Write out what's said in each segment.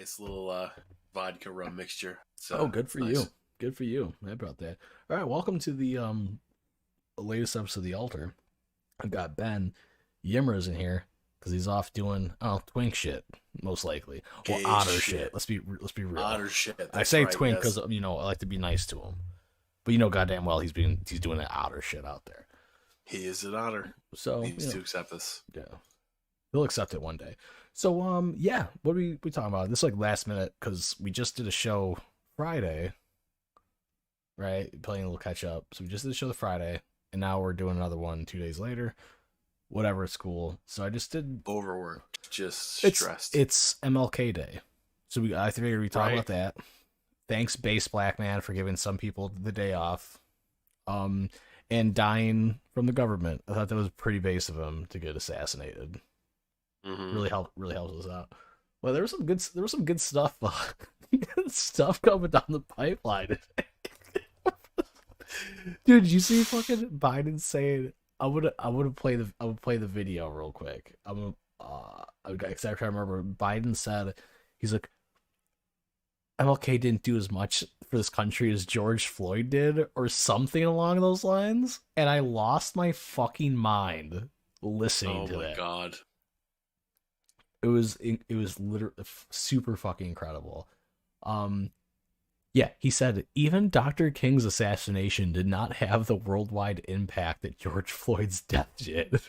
nice little vodka rum mixture. Oh, good It's for you. nice. Good for you. How about that? All right, welcome to the latest episode of The Altar. I've got Ben Yimmers in here because he's off doing twink shit, most likely. Well, Gay otter shit. shit. Let's be real. Otter shit. I That's say right. twink Yes. because I like to be nice to him, but goddamn well he's doing that otter shit out there. He is an otter. So He needs to accept this. yeah, he'll accept it one day. So yeah, what are we talking about? This is like last minute because we just did a show Friday, right? Playing a little catch up. So we just did the show the Friday, and now we're doing another one 2 days later. Whatever, it's cool. So I just did. Overworked. Just It's stressed. it's MLK Day, so I figured we talk Right. about that. Thanks, Base Black Man, for giving some people the day off. And dying from the government. I thought that was pretty base of him to get assassinated. Mhm. Really helps us out. Well, there was some good stuff stuff coming down the pipeline. Dude, did you see fucking Biden saying I would play the video real quick. Except I remember Biden said he's like MLK didn't do as much for this country as George Floyd did or something along those lines, and I lost my fucking mind listening Oh to my that. god. It was literally super fucking incredible. Yeah, he said even Dr. King's assassination did not have the worldwide impact that George Floyd's death did.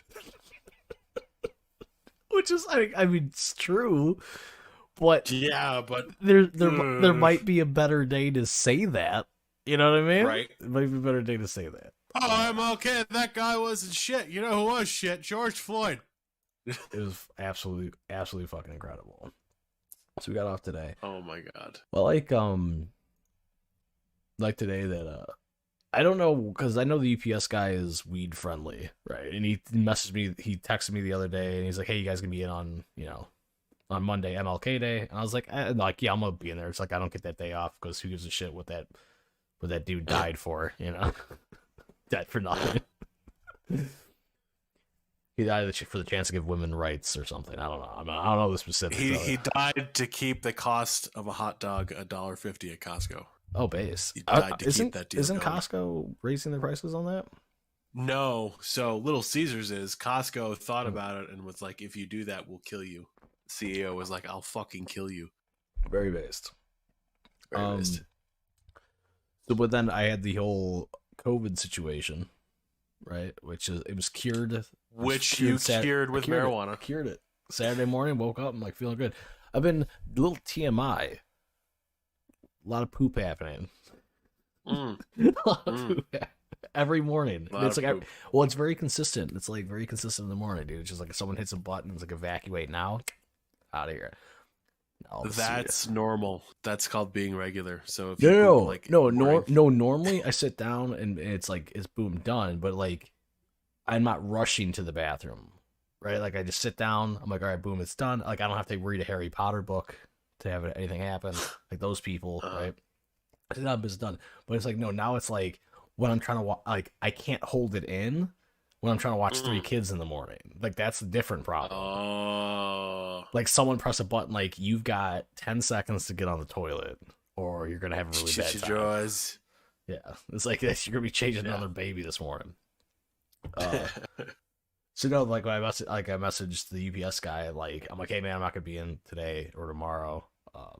Which is, I mean, it's true, but Yeah, but there might be a better day to say that. You know what I mean? Right. It might be a better day to say that. oh, I'm okay. That guy wasn't shit. You know who was shit? George Floyd. It was absolutely fucking incredible. So we got off today. Oh my god. Well, like today that I don't know because I know the UPS guy is weed friendly, right? And he texted me the other day, and he's like, "Hey, you guys gonna be in on on Monday, MLK Day?" And I was like, yeah, I'm gonna be in there." It's like I don't get that day off because who gives a shit what that dude died for, dead for nothing. He died for the chance to give women rights or something. I don't know. I don't know the specifics. He died to keep the cost of a hot dog $1.50 at Costco. Oh, base. He died to isn't keep that deal isn't going. Costco raising their prices on that? No, so Little Caesars is. Costco thought about it and was like, if you do that, we'll kill you. CEO was like, I'll fucking kill you. Very based. Very based. So, but then I had the whole COVID situation, right? It was cured. Which you cured with marijuana. Cured it. Saturday morning, woke up, I'm like feeling good. I've been a little TMI. A lot of poop happening. Mm. A lot of poop every morning. It's like poop. well, it's very consistent. It's like very consistent in the morning, dude. It's just like if someone hits a button, it's like evacuate now, out of here. No, That's normal. That's called being regular. So if no, you poop, Normally I sit down and it's like it's boom done, but like I'm not rushing to the bathroom, right? Like I just sit down. I'm like, all right, boom, it's done. Like I don't have to read a Harry Potter book to have anything happen. Like those people, right? It's done. But it's like no, now it's like when I'm trying to like I can't hold it in when I'm trying to watch Three Kids in the morning. Like that's a different problem. Oh. Like someone press a button, like you've got 10 seconds to get on the toilet, or you're gonna have a really bad time. Yeah, it's like you're gonna be changing another baby this morning. So no, like when I messaged the UPS guy, like I'm like, hey man, I'm not gonna be in today or tomorrow,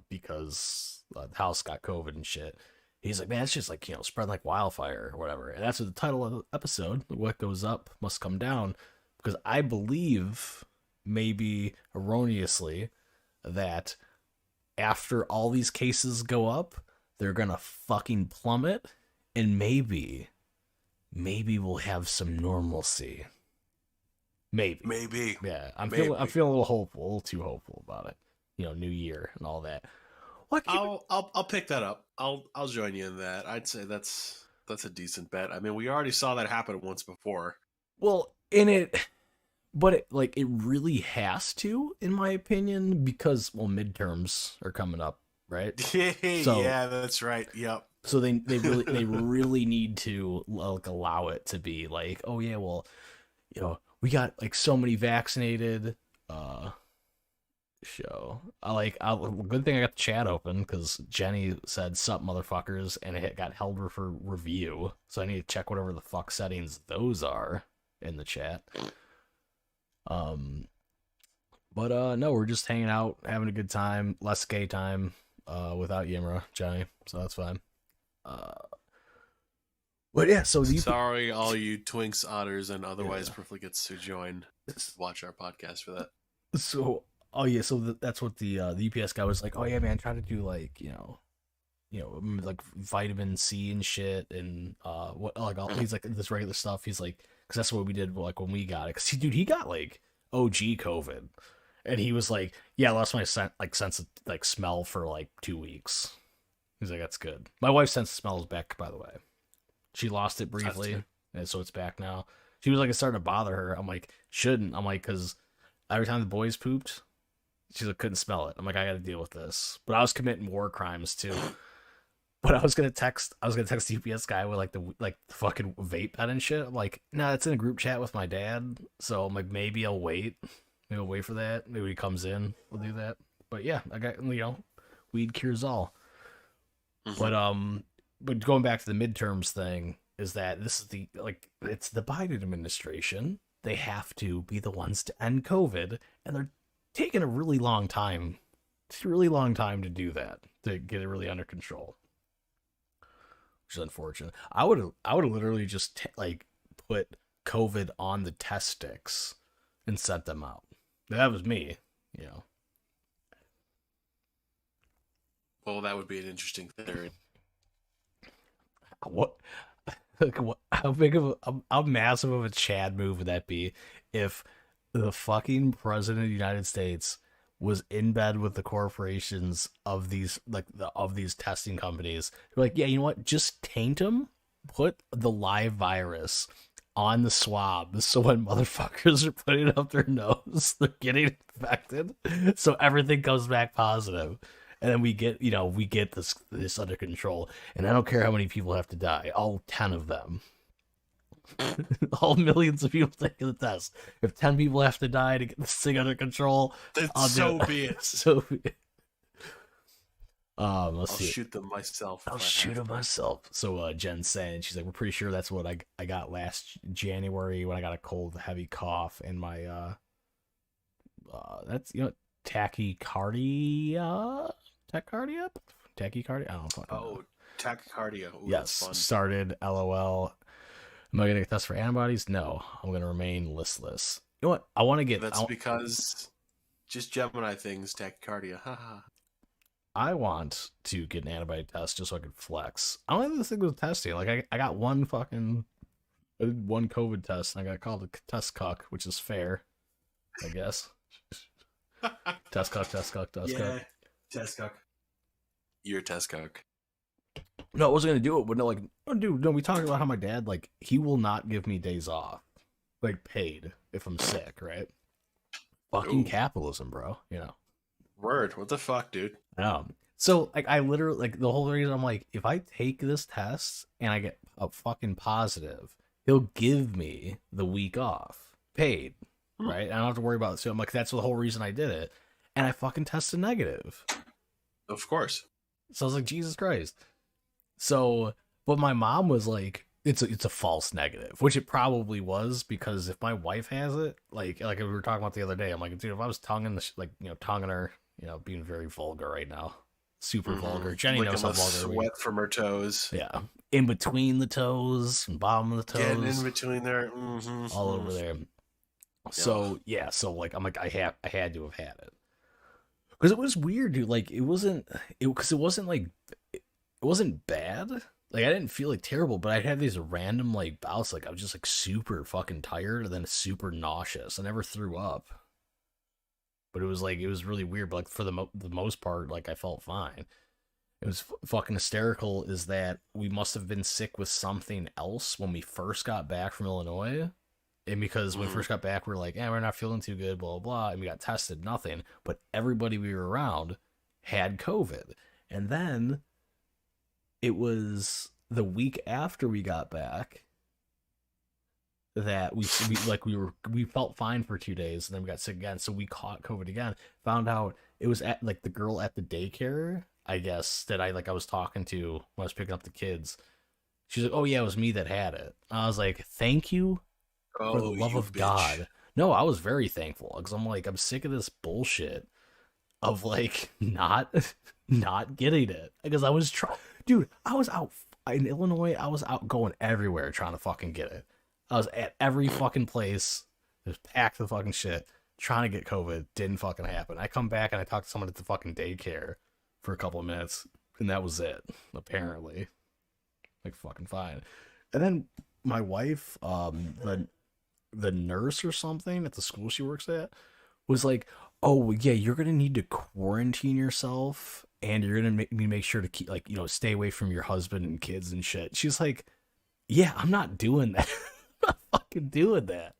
because the house got COVID and shit. He's like, man, it's just like spread like wildfire or whatever, and that's what the title of the episode. What goes up must come down, because I believe, maybe erroneously, that after all these cases go up, they're gonna fucking plummet, and maybe we'll have some normalcy. Maybe. Yeah, I'm feeling a little hopeful, a little too hopeful about it. New year and all that. I'll pick that up. I'll join you in that. I'd say that's a decent bet. I mean, we already saw that happen once before. Well, but it really has to, in my opinion, because midterms are coming up, right? Yeah, that's right. Yep. So they really need to allow it to be like, oh yeah, well, we got like so many vaccinated, show. Good thing I got the chat open because Jenny said "sup motherfuckers" and it got held for review. So I need to check whatever the fuck settings those are in the chat. Um, but no, we're just hanging out, having a good time, less gay time, without Yimra, Jenny. So that's fine. But yeah, so sorry, all you Twinks, Otters, and otherwise profligates who joined. Watch our podcast for that. So, oh yeah, so that's what the UPS guy was like. Oh yeah, man, try to do like like vitamin C and shit, and what like all he's like this regular stuff. He's like, because that's what we did like when we got it. Because he got like OG COVID, and he was like, yeah, I lost my sense of like smell for like 2 weeks. He's like, that's good. My wife's sense of smell is back, by the way. She lost it briefly, and so it's back now. She was like, it's starting to bother her. I'm like, shouldn't. I'm like, because every time the boys pooped, she's like, couldn't smell it. I'm like, I got to deal with this. But I was committing war crimes too. But I was gonna text the UPS guy with like the fucking vape pen and shit. I'm like, nah, it's in a group chat with my dad. So I'm like, maybe I'll wait. Maybe I'll wait for that. Maybe he comes in, we'll do that. But yeah, I got weed cures all. But going back to the midterms thing, is that this is it's the Biden administration. They have to be the ones to end COVID, and they're taking a really long time. It's a really long time to do that, to get it really under control, which is unfortunate. I would have literally just put COVID on the test sticks and sent them out. That was me, Well, that would be an interesting theory. What? How how massive of a Chad move would that be if the fucking president of the United States was in bed with the corporations of these of these testing companies? They're like, yeah, you know what? Just taint them, put the live virus on the swab, so when motherfuckers are putting it up their nose, they're getting infected, so everything comes back positive. And then we get this under control, and I don't care how many people have to die, all 10 of them, all millions of people taking the test. If 10 people have to die to get this thing under control, so be it. So be it. I'll shoot them myself. I'll shoot them myself. So Jen's saying, she's like, we're pretty sure that's what I got last January when I got a cold, heavy cough, and my that's tachycardia. Tachycardia? I don't fucking know. Tachycardia. Ooh, yes, started. LOL. Am I gonna get tests for antibodies? No, I'm gonna remain listless. You know what? I want to get. That's because just Gemini things. Tachycardia. Haha. I want to get an antibody test just so I could flex. I don't think this thing was testing. Like I got one COVID test, and I got called a test cuck, which is fair, I guess. Test cuck. Yeah, test cuck. You're a test cuck. No, I wasn't gonna do it, but no, dude, no. We talked about how my dad, he will not give me days off, paid if I'm sick, right? Fucking capitalism, bro. Word. What the fuck, dude? So I literally the whole reason I'm like, if I take this test and I get a fucking positive, he'll give me the week off, paid, right? I don't have to worry about it. So I'm like, that's the whole reason I did it, and I fucking tested negative. Of course. So I was like, Jesus Christ. So, but my mom was like, it's a false negative, which it probably was, because if my wife has it, like we were talking about the other day, I'm like, dude, if I was tonguing tonguing her, being very vulgar right now, super vulgar. Jenny knows how vulgar. Sweat from her toes. Yeah, in between the toes and bottom of the toes. Getting in between there. All over there. So yeah, so I'm like, I had to have had it. Because it was weird, dude. It wasn't bad. I didn't feel terrible, but I had these random bouts. I was just super fucking tired and then super nauseous. I never threw up, but it was really weird. But for the most part, I felt fine. It was fucking hysterical. Is that we must have been sick with something else when we first got back from Illinois. And because when we first got back, we were like, we're not feeling too good, blah, blah, blah. And we got tested, nothing. But everybody we were around had COVID. And then it was the week after we got back that we felt fine for 2 days, and then we got sick again, so we caught COVID again. Found out it was at like the girl at the daycare, I guess, that I was talking to when I was picking up the kids. She's like, "Oh yeah, it was me that had it." I was like, "Thank you for the Oh, love you of bitch. God." No, I was very thankful because I'm sick of this bullshit of not getting it because I was trying, dude. I was out in Illinois. I was out going everywhere trying to fucking get it. I was at every fucking place, just packed the fucking shit, trying to get COVID. Didn't fucking happen. I come back and I talk to someone at the fucking daycare for a couple of minutes, and that was it. Apparently, like fucking fine. And then my wife, the nurse or something at the school she works at, was like, "Oh yeah, you're gonna need to quarantine yourself, and you're gonna make sure to keep stay away from your husband and kids and shit." She's like, "Yeah, I'm not doing that. I'm not fucking doing that."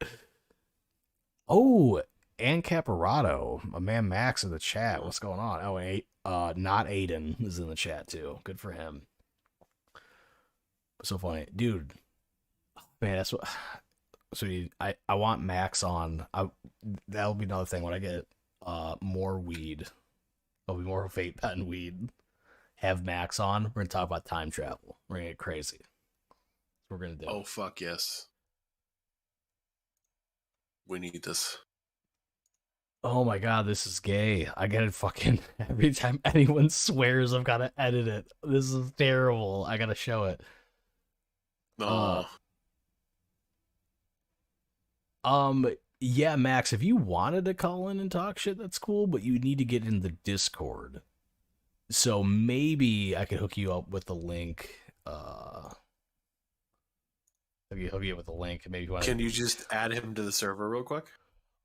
Oh, and Caparato, my man Max in the chat. What's going on? Oh, not Aiden is in the chat too. Good for him. So funny, dude. Man, that's what. So I want Max on. That'll be another thing when I get more weed. There'll be more vape pen weed. Have Max on. We're gonna talk about time travel. We're gonna get crazy. That's what we're gonna do. Oh, fuck yes. We need this. Oh my god, this is gay. I gotta fucking every time anyone swears I've gotta edit it. This is terrible. I gotta show it. Uh Oh, um yeah, Max, if you wanted to call in and talk shit, that's cool, but you need to get in the Discord. So maybe I could hook you up with the link. Hook you up with the link. Maybe you want can to. you just add him to the server real quick?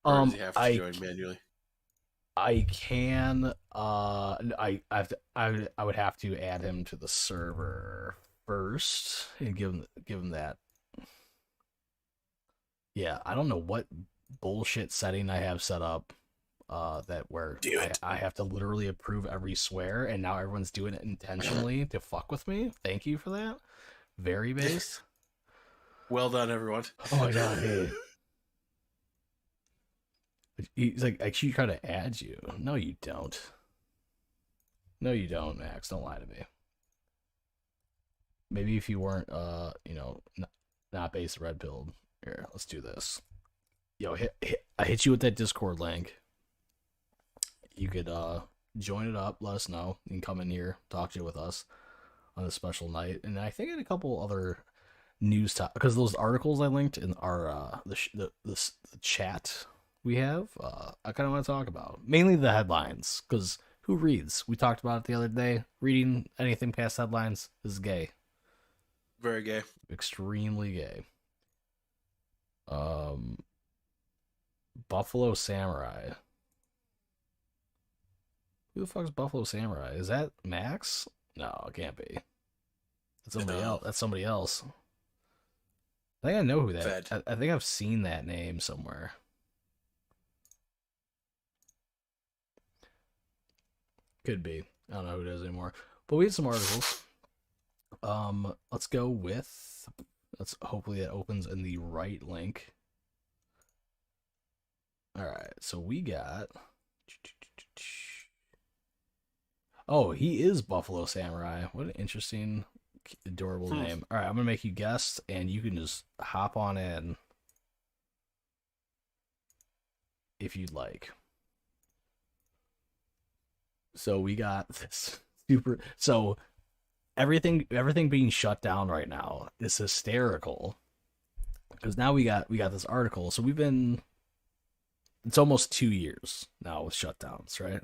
Or does he have to I join manually? I can. I would have to add him to the server first and give him that. Yeah, I don't know what bullshit setting I have set up. That where Do it. I have to literally approve every swear, and now everyone's doing it intentionally to fuck with me. Thank you for that. Very based. Well done, everyone. Oh my god, hey. He's like, I keep trying to add you. No, you don't. No, you don't, Max. Don't lie to me. Maybe if you weren't, not base red pilled. Here, let's do this. Yo, I hit you with that Discord link. You could join it up. Let us know. You can come in here, talk to you with us on a special night, and I think I had a couple other news because those articles I linked in our the chat we have. I kind of want to talk about mainly the headlines because who reads? We talked about it the other day. Reading anything past headlines is gay. Very gay. Extremely gay. Buffalo Samurai. Who the fuck is Buffalo Samurai? Is that Max? No, it can't be. That's somebody else. That's somebody else. I think I know who that. I think I've seen that name somewhere. Could be. I don't know who it is anymore. But we had some articles. Let's go with. Let's hopefully that opens in the right link. All right, so we got. Oh, he is Buffalo Samurai. What an interesting, adorable name. All right, I'm gonna make you guess, and you can just hop on in if you'd like. So we got this super. So everything being shut down right now is hysterical because now we got this article. So we've been. It's almost 2 years now with shutdowns, right?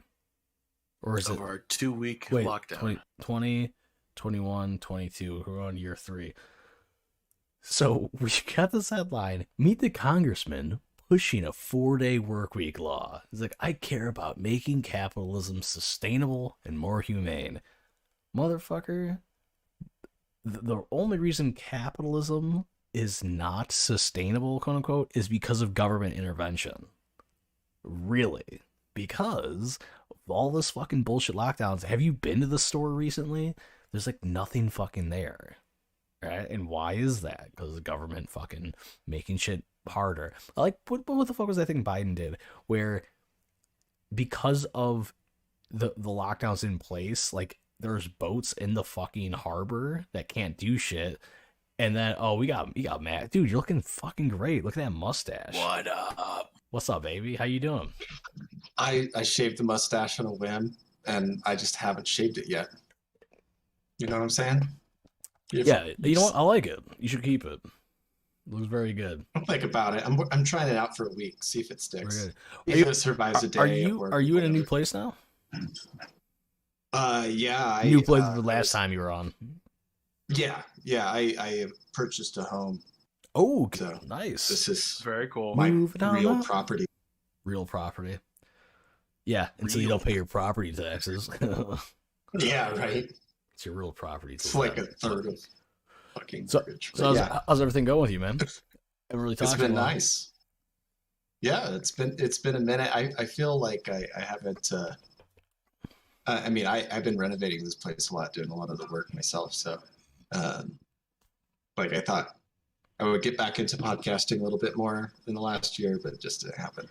Or is over it a 2-week wait, lockdown? 20, 21, 22. We're on year 3. So we got this headline: Meet the congressman pushing a 4-day work week law. It's like, I care about making capitalism sustainable and more humane. Motherfucker, the only reason capitalism is not sustainable, quote unquote, is because of government intervention. Really? Because of all this fucking bullshit lockdowns. Have you been to the store recently? There's like nothing fucking there. right? And why is that? Because the government fucking making shit harder. Like, what the fuck was that thing Biden did? Where because of the lockdowns in place, like there's boats in the fucking harbor that can't do shit. And then we got Matt. Dude, you're looking fucking great. Look at that mustache. What up? What's up, baby? How you doing? I shaved the mustache on a whim, and I just haven't shaved it yet. You know what I'm saying? Yeah, you know what? I like it. You should keep it. Looks very good. I'll think about it. I'm trying it out for a week, see if it Very sticks. good. See if it survives a day. Are at you work are or you in a new whatever. place now? Yeah. New place the last time you were on. Yeah. I purchased a home. Oh, So nice. This is Very cool. my Moving on real up. property. Real property. Yeah, until you don't pay your property taxes. Yeah, right. It's your real property. It's like a third of fucking So, mortgage. so But how's everything going with you, man? Haven't really talked it's been in a while. nice. Yeah, it's been a minute. I feel like I haven't. I mean, I've been renovating this place a lot, doing a lot of the work myself. So, um, like, I thought I would get back into podcasting a little bit more in the last year, but it just didn't happen.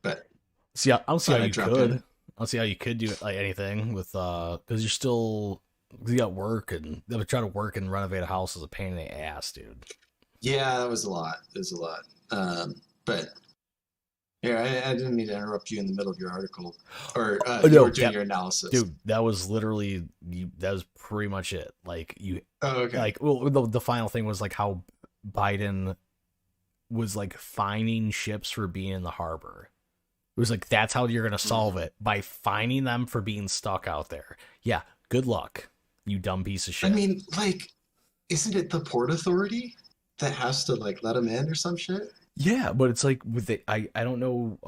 But See, I don't see how Thought I'd you drop could. in. I don't see how you could do like anything with because you're still you got work and trying to work and renovate a house is a pain in the ass, dude. yeah, that was a lot. It was a lot. But yeah, I didn't mean to interrupt you in the middle of your article, or you no, were doing yeah, your analysis. Dude, that was literally that was pretty much it. Like you, Oh, okay. like well, the final thing was like how Biden was like fining ships for being in the harbor. It was like that's how you're gonna solve it by fining them for being stuck out there. Yeah, good luck, you dumb piece of shit. I mean, like, isn't it the port authority that has to like let them in or some shit? Yeah, but it's like with the I don't know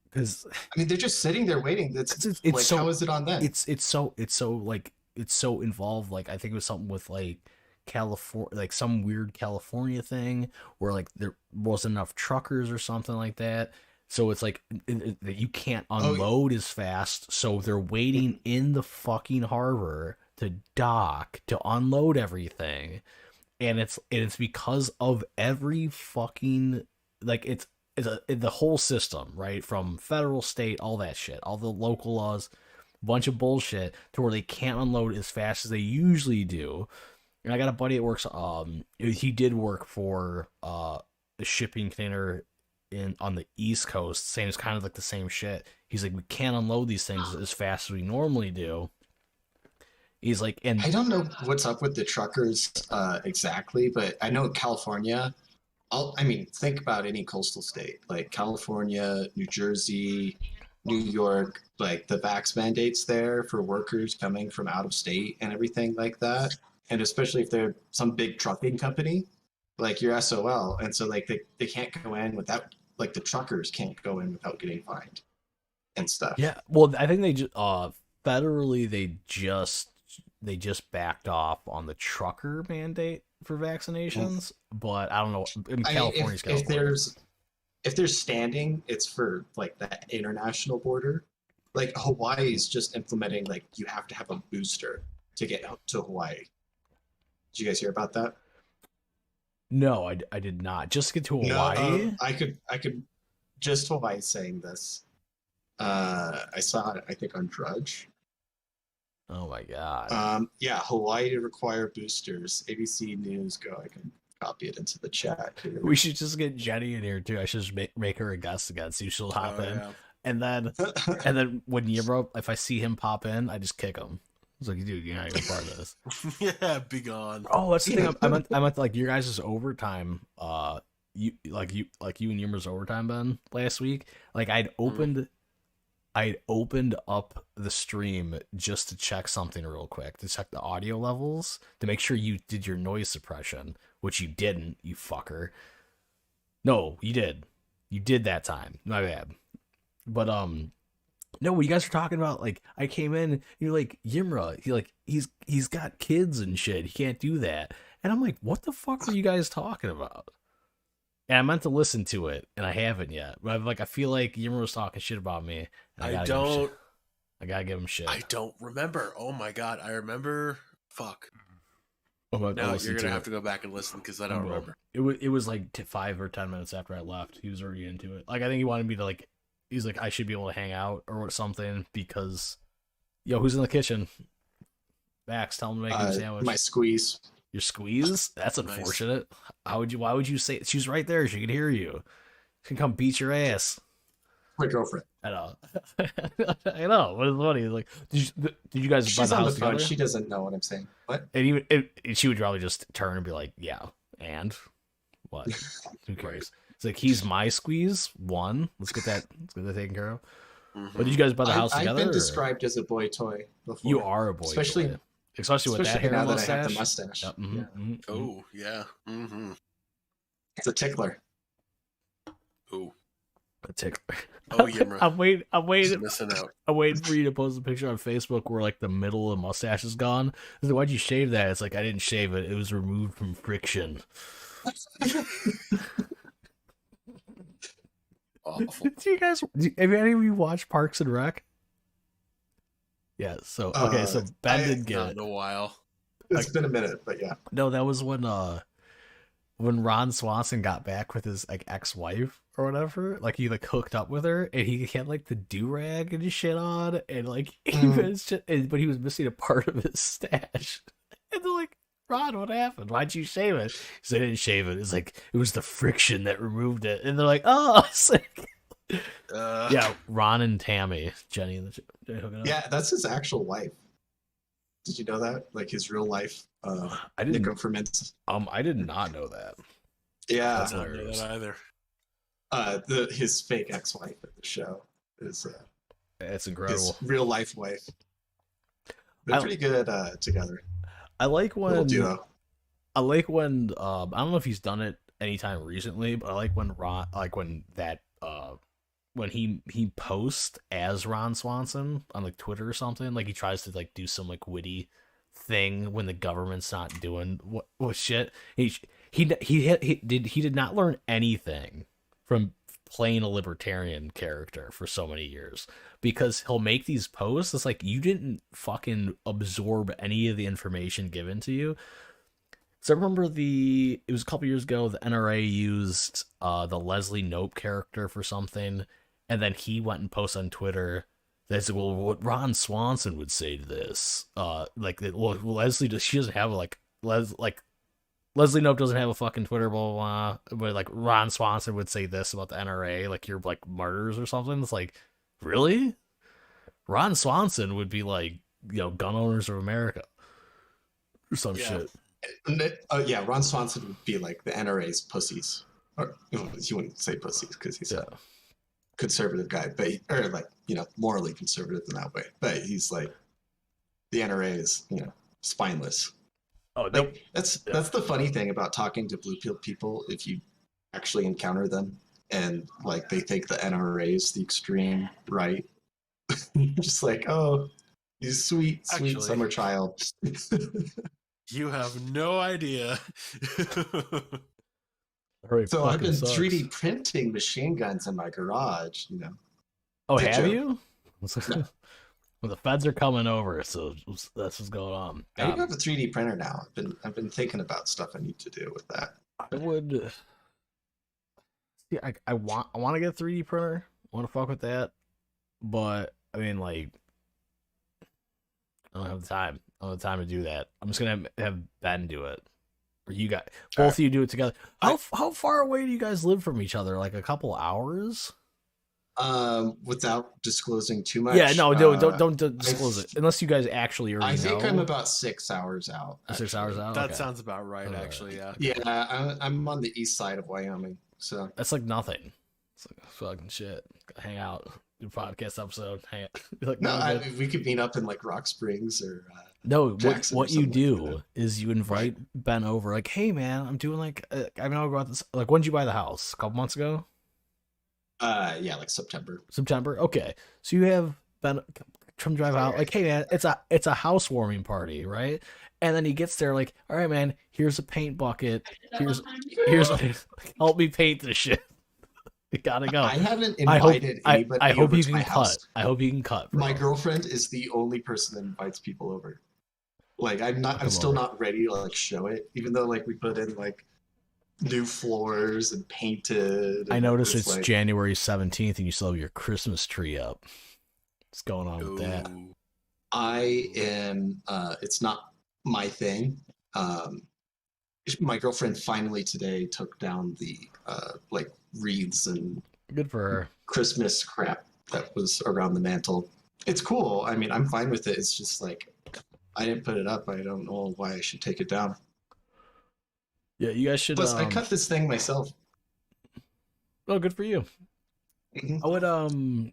because I mean, they're just sitting there waiting. That's it's like, so how is it on them? it's so like it's so involved. Like I think it was something with like California, like some weird California thing where like there wasn't enough truckers or something like that. So it's like that you can't unload as fast. So they're waiting in the fucking harbor to dock to unload everything, and it's because of every fucking like the whole system, right, from federal, state, all that shit, all the local laws, bunch of bullshit to where they can't unload as fast as they usually do. And I got a buddy that works he did work for a shipping container in on the East Coast, saying it's kind of like the same shit. He's like, we can't unload these things as fast as we normally do. He's like, and I don't know what's up with the truckers exactly, but I know California. I mean, think about any coastal state like California, New Jersey, New York, like the vax mandates there for workers coming from out of state and everything like that. And especially if they're some big trucking company, like your SOL. And so like they can't go in without like the truckers can't go in without getting fined and stuff. yeah, well, I think they just federally they just backed off on the trucker mandate for vaccinations, but I don't know. In I mean, California's California. if there's standing, it's for like that international border. Like Hawaii is just implementing like you have to have a booster to get to Hawaii. Did you guys hear about that? No, I did not. Just get to Hawaii. No, I could just Hawaii saying this. I saw it, I think, on Drudge. Oh my god. Yeah, Hawaii to require boosters. ABC News, go. I can copy it into the chat here. We should just get Jenny in here too. I should just make her a guest again, see if she'll hop in. Yeah. And then when Yibro, if I see him pop in, I just kick him. It's like, dude, you're not even part of this. Yeah, be gone. Oh, that's the thing. I meant like your guys' overtime. You and Yimmer's overtime, Ben, last week. Like I'd opened up the stream just to check something real quick, to check the audio levels, to make sure you did your noise suppression, which you didn't, you fucker. No, you did. You did that time. My bad. But no, what you guys were talking about, like I came in and you're like, Yimra, he's got kids and shit. He can't do that. And I'm like, what the fuck are you guys talking about? And I meant to listen to it, and I haven't yet. But I feel like Yimmer was talking shit about me. And I gotta give him shit. don't remember. Oh my god, I remember. Fuck. Now you're gonna have to go back and listen because I don't remember. It was like 5 or 10 minutes after I left. He was already into it. Like I think he wanted me to like. He's like I should be able to hang out or something because, yo, who's in the kitchen? Max, tell him to make him a sandwich. My squeeze. Your squeeze? That's unfortunate. Nice. Why would you say it? She's right there. She can hear you. She can come beat your ass. My girlfriend. I know. I know. What is funny? Like, did you guys buy the house together? She doesn't know what I'm saying. What? And she would probably just turn and be like, "Yeah, and what? Who cares?" It's like he's my squeeze. One. Let's get that taken care of. Mm-hmm. But did you guys buy the house together? I've been described as a boy toy before. You are a boy toy. Especially with that hair now mustache. That I have the mustache. Yep. Mm-hmm. Yeah. Mm-hmm. Oh, yeah. Mm-hmm. It's a tickler. Oh. A tickler. Oh, Yimra. I'm waiting. Missing out. I'm waiting for you to post a picture on Facebook where like the middle of the mustache is gone. Like, why'd you shave that? It's like I didn't shave it. It was removed from friction. Awful. Have any of you watched Parks and Rec? Yeah, so okay, so Ben didn't get it in a while. It's been a minute, but yeah. No, that was when Ron Swanson got back with his like ex-wife or whatever. Like he like hooked up with her and he had like the do-rag and his shit on and like but he was missing a part of his stash. And they're like, Ron, what happened? Why'd you shave it? He said, I didn't shave it. It's like it was the friction that removed it. And they're like, oh, sick. Yeah, Ron and Tammy, Jenny and the hooking up. Yeah, that's his actual wife. Did you know that? Like his real life. I didn't. I did not know that. Yeah, I didn't know that either. His fake ex-wife at the show is. It's incredible. His real life wife. They're pretty good together. I like when. Little duo. I like when. I don't know if he's done it anytime recently, but I like when Ron, when he posts as Ron Swanson on like Twitter or something, like he tries to like do some like witty thing when the government's not doing what shit. He did not learn anything from playing a libertarian character for so many years, because he'll make these posts. It's like you didn't fucking absorb any of the information given to you. So I remember it was a couple years ago, the NRA used the Leslie Knope character for something, and then he went and posted on Twitter that said, well, what Ron Swanson would say to this, Leslie, she doesn't have Leslie Knope doesn't have a fucking Twitter, blah, blah, blah, but like Ron Swanson would say this about the NRA, like you're like martyrs or something. It's like, really? Ron Swanson would be like, gun owners of America or some shit. Yeah, Ron Swanson would be like the NRA's pussies. Or he wouldn't say pussies because he's a conservative guy, but morally conservative in that way. But he's like, the NRA is spineless. Oh, no. That's the funny thing about talking to blue pill people. If you actually encounter them and like they think the NRA is the extreme right, just like, oh, you sweet summer child. You have no idea. So I've been 3D printing machine guns in my garage, Oh, have you? Well, the feds are coming over, so that's what's going on. I do have a 3D printer now. I've been thinking about stuff I need to do with that. I would. See, I want to get a 3D printer. I want to fuck with that, but I mean, like, I don't have the time. I don't have the time to do that. I'm just gonna have Ben do it, or you guys, both of you do it together. How far away do you guys live from each other? Like a couple hours? Without disclosing too much. Yeah, no, don't disclose it unless you guys actually already I think know. I'm about 6 hours out. 6 hours out. That sounds about right, actually. Yeah. Yeah, I'm on the east side of Wyoming, so that's like nothing. It's like fucking shit. Hang out, do a podcast episode. Hang out. Like, no, we could meet up in like Rock Springs or. No, what you do is you invite Ben over. Like, hey man, I'm doing like I'll go about this. Like, when did you buy the house? A couple months ago. Yeah, like September. Okay, so you have Ben come drive out. Like, hey man, it's a housewarming party, right? And then he gets there, like, all right, man, here's a paint bucket. Here's help me paint this shit. You gotta go. I haven't invited anybody. I hope over you to can my cut. house. I hope you can cut. Bro. My girlfriend is the only person that invites people over. Like I'm still not ready to like show it, even though like we put in like new floors and painted, I and noticed it's it's like January 17th and you still have your Christmas tree up. What's going on with that? Ooh. I am. It's not my thing. Um, my girlfriend finally today took down the like wreaths and Good for her. Christmas crap that was around the mantle. It's cool. I mean, I'm fine with it. It's just like I didn't put it up. I don't know why I should take it down. Yeah, you guys should. Plus, I cut this thing myself. Oh, good for you. Mhm.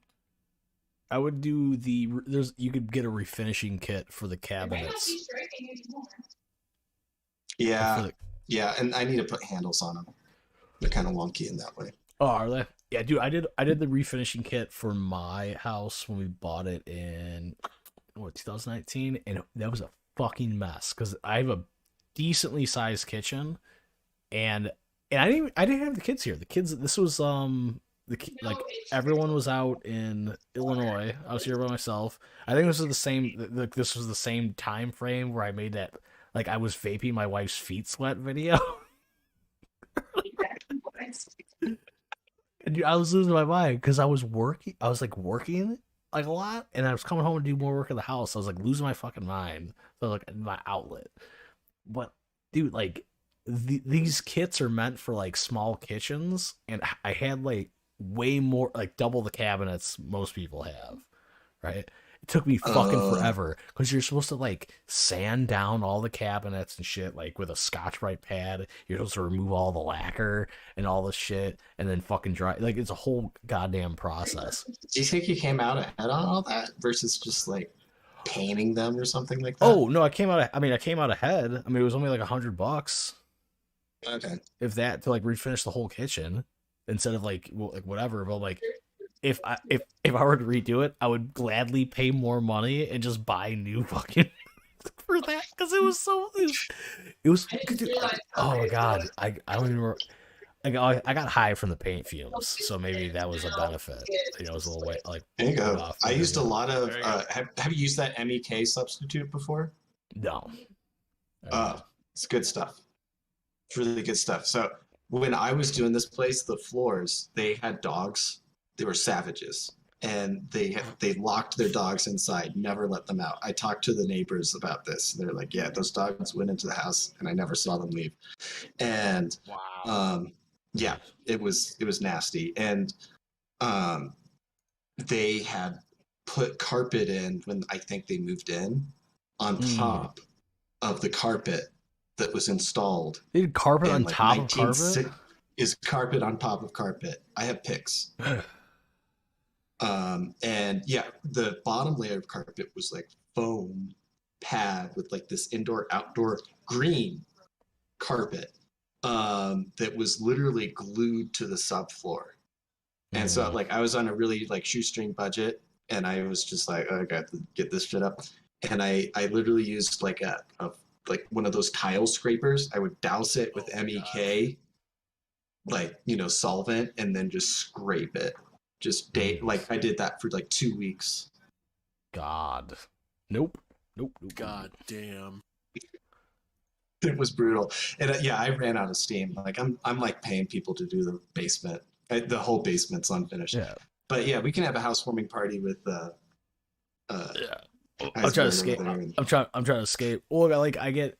I would do the. There's you could get a refinishing kit for the cabinets. Yeah, For the, yeah, and I need to put handles on them. They're kind of wonky in that way. oh, are they? Yeah, dude. I did the refinishing kit for my house when we bought it in 2019, and that was a fucking mess because I have a decently sized kitchen, and I didn't have the kids here. The kids. This was like everyone was out in Illinois. I was here by myself. I think this was the same. Like this was the same time frame where I made that. Like I was vaping my wife's feet sweat video. And dude, I was losing my mind because I was working. I was like working like a lot, and I was coming home to do more work in the house. I was like losing my fucking mind. So like my outlet. But dude, like these kits are meant for like small kitchens, and I had like way more, like double the cabinets most people have, right? It took me fucking forever because you're supposed to like sand down all the cabinets and shit like with a Scotch-Brite pad. You're supposed to remove all the lacquer and all the shit, and then fucking dry. Like it's a whole goddamn process. Do you think you came out ahead on all that versus just like painting them or something like that? Oh no, I came out. I mean, I came out ahead. I mean, it was only like $100, Okay. if that, to like refinish the whole kitchen instead of like whatever. But like, if I were to redo it, I would gladly pay more money and just buy new fucking for that because it was dude, oh my god, I don't even remember. I got high from the paint fumes, so maybe that was a benefit. You know, it was a little way like There you go. off. I used a lot of. There you go. Have you used that MEK substitute before? No. It's good stuff. It's really good stuff. So when I was doing this place, the floors, they had dogs. They were savages, and they locked their dogs inside, never let them out. I talked to the neighbors about this. They're like, "Yeah, those dogs went into the house, and I never saw them leave." And Wow. yeah, it was nasty. And um, they had put carpet in when I think they moved in on top of the carpet that was installed. They did carpet in on like top of carpet. Is carpet on top of carpet. I have pics. And yeah, the bottom layer of carpet was like foam pad with like this indoor outdoor green carpet that was literally glued to the subfloor. And so like I was on a really like shoestring budget, and I was just like, oh, I got to get this shit up. And I literally used like a like one of those tile scrapers. I would douse it with MEK, like, you know, solvent, and then just scrape it. Just like I did that for like 2 weeks. God. Nope. God damn. It was brutal. And yeah, I ran out of steam. Like I'm like paying people to do the basement. The whole basement's unfinished. Yeah. But yeah, we can have a housewarming party with Yeah. I'm Heisberg trying to escape. over there and- I'm trying to escape. Well, like I get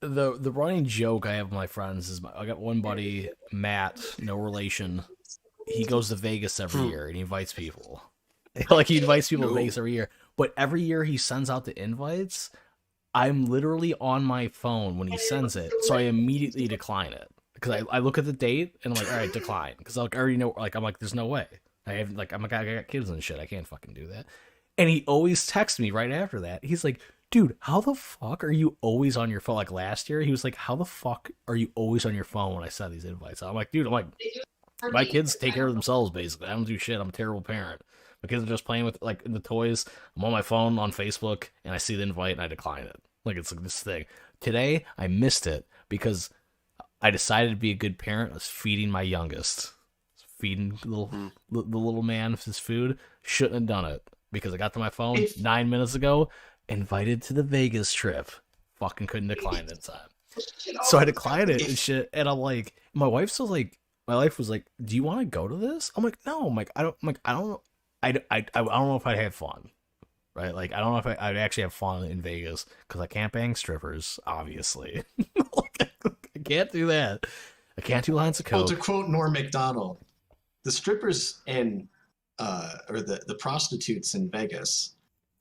the running joke I have with my friends is I got one buddy, Matt, no relation. He goes to Vegas every year and he invites people. Like he invites people to Vegas every year. But every year he sends out the invites, I'm literally on my phone when he sends it, so I immediately decline it. Because I look at the date and I'm like, all right, decline. Because like, I already know, like, I'm like, there's no way. I have, like, I'm like, I got kids and shit. I can't fucking do that. And he always texts me right after that. He's like, dude, how the fuck are you always on your phone? Like last year, he was like, how the fuck are you always on your phone when I send these invites? I'm like, dude, my kids take care of themselves, basically. I don't do shit. I'm a terrible parent. My kids are just playing with, like, the toys. I'm on my phone on Facebook, and I see the invite, and I decline it. Like, it's like this thing. Today, I missed it because I decided to be a good parent. I was feeding my youngest. Feeding the little man his food. Shouldn't have done it because I got to my phone 9 minutes ago. invited to the Vegas trip. Fucking couldn't decline that time. So I declined it and shit. And I'm like, my wife was like, "Do you want to go to this?" I'm like, "No." I don't know. I don't know if I'd have fun, right? Like, I don't know if I'd actually have fun in Vegas because I can't bang strippers, obviously. I can't do that. I can't do lines of Well, coke. to quote Norm Macdonald, the strippers and or the prostitutes in Vegas,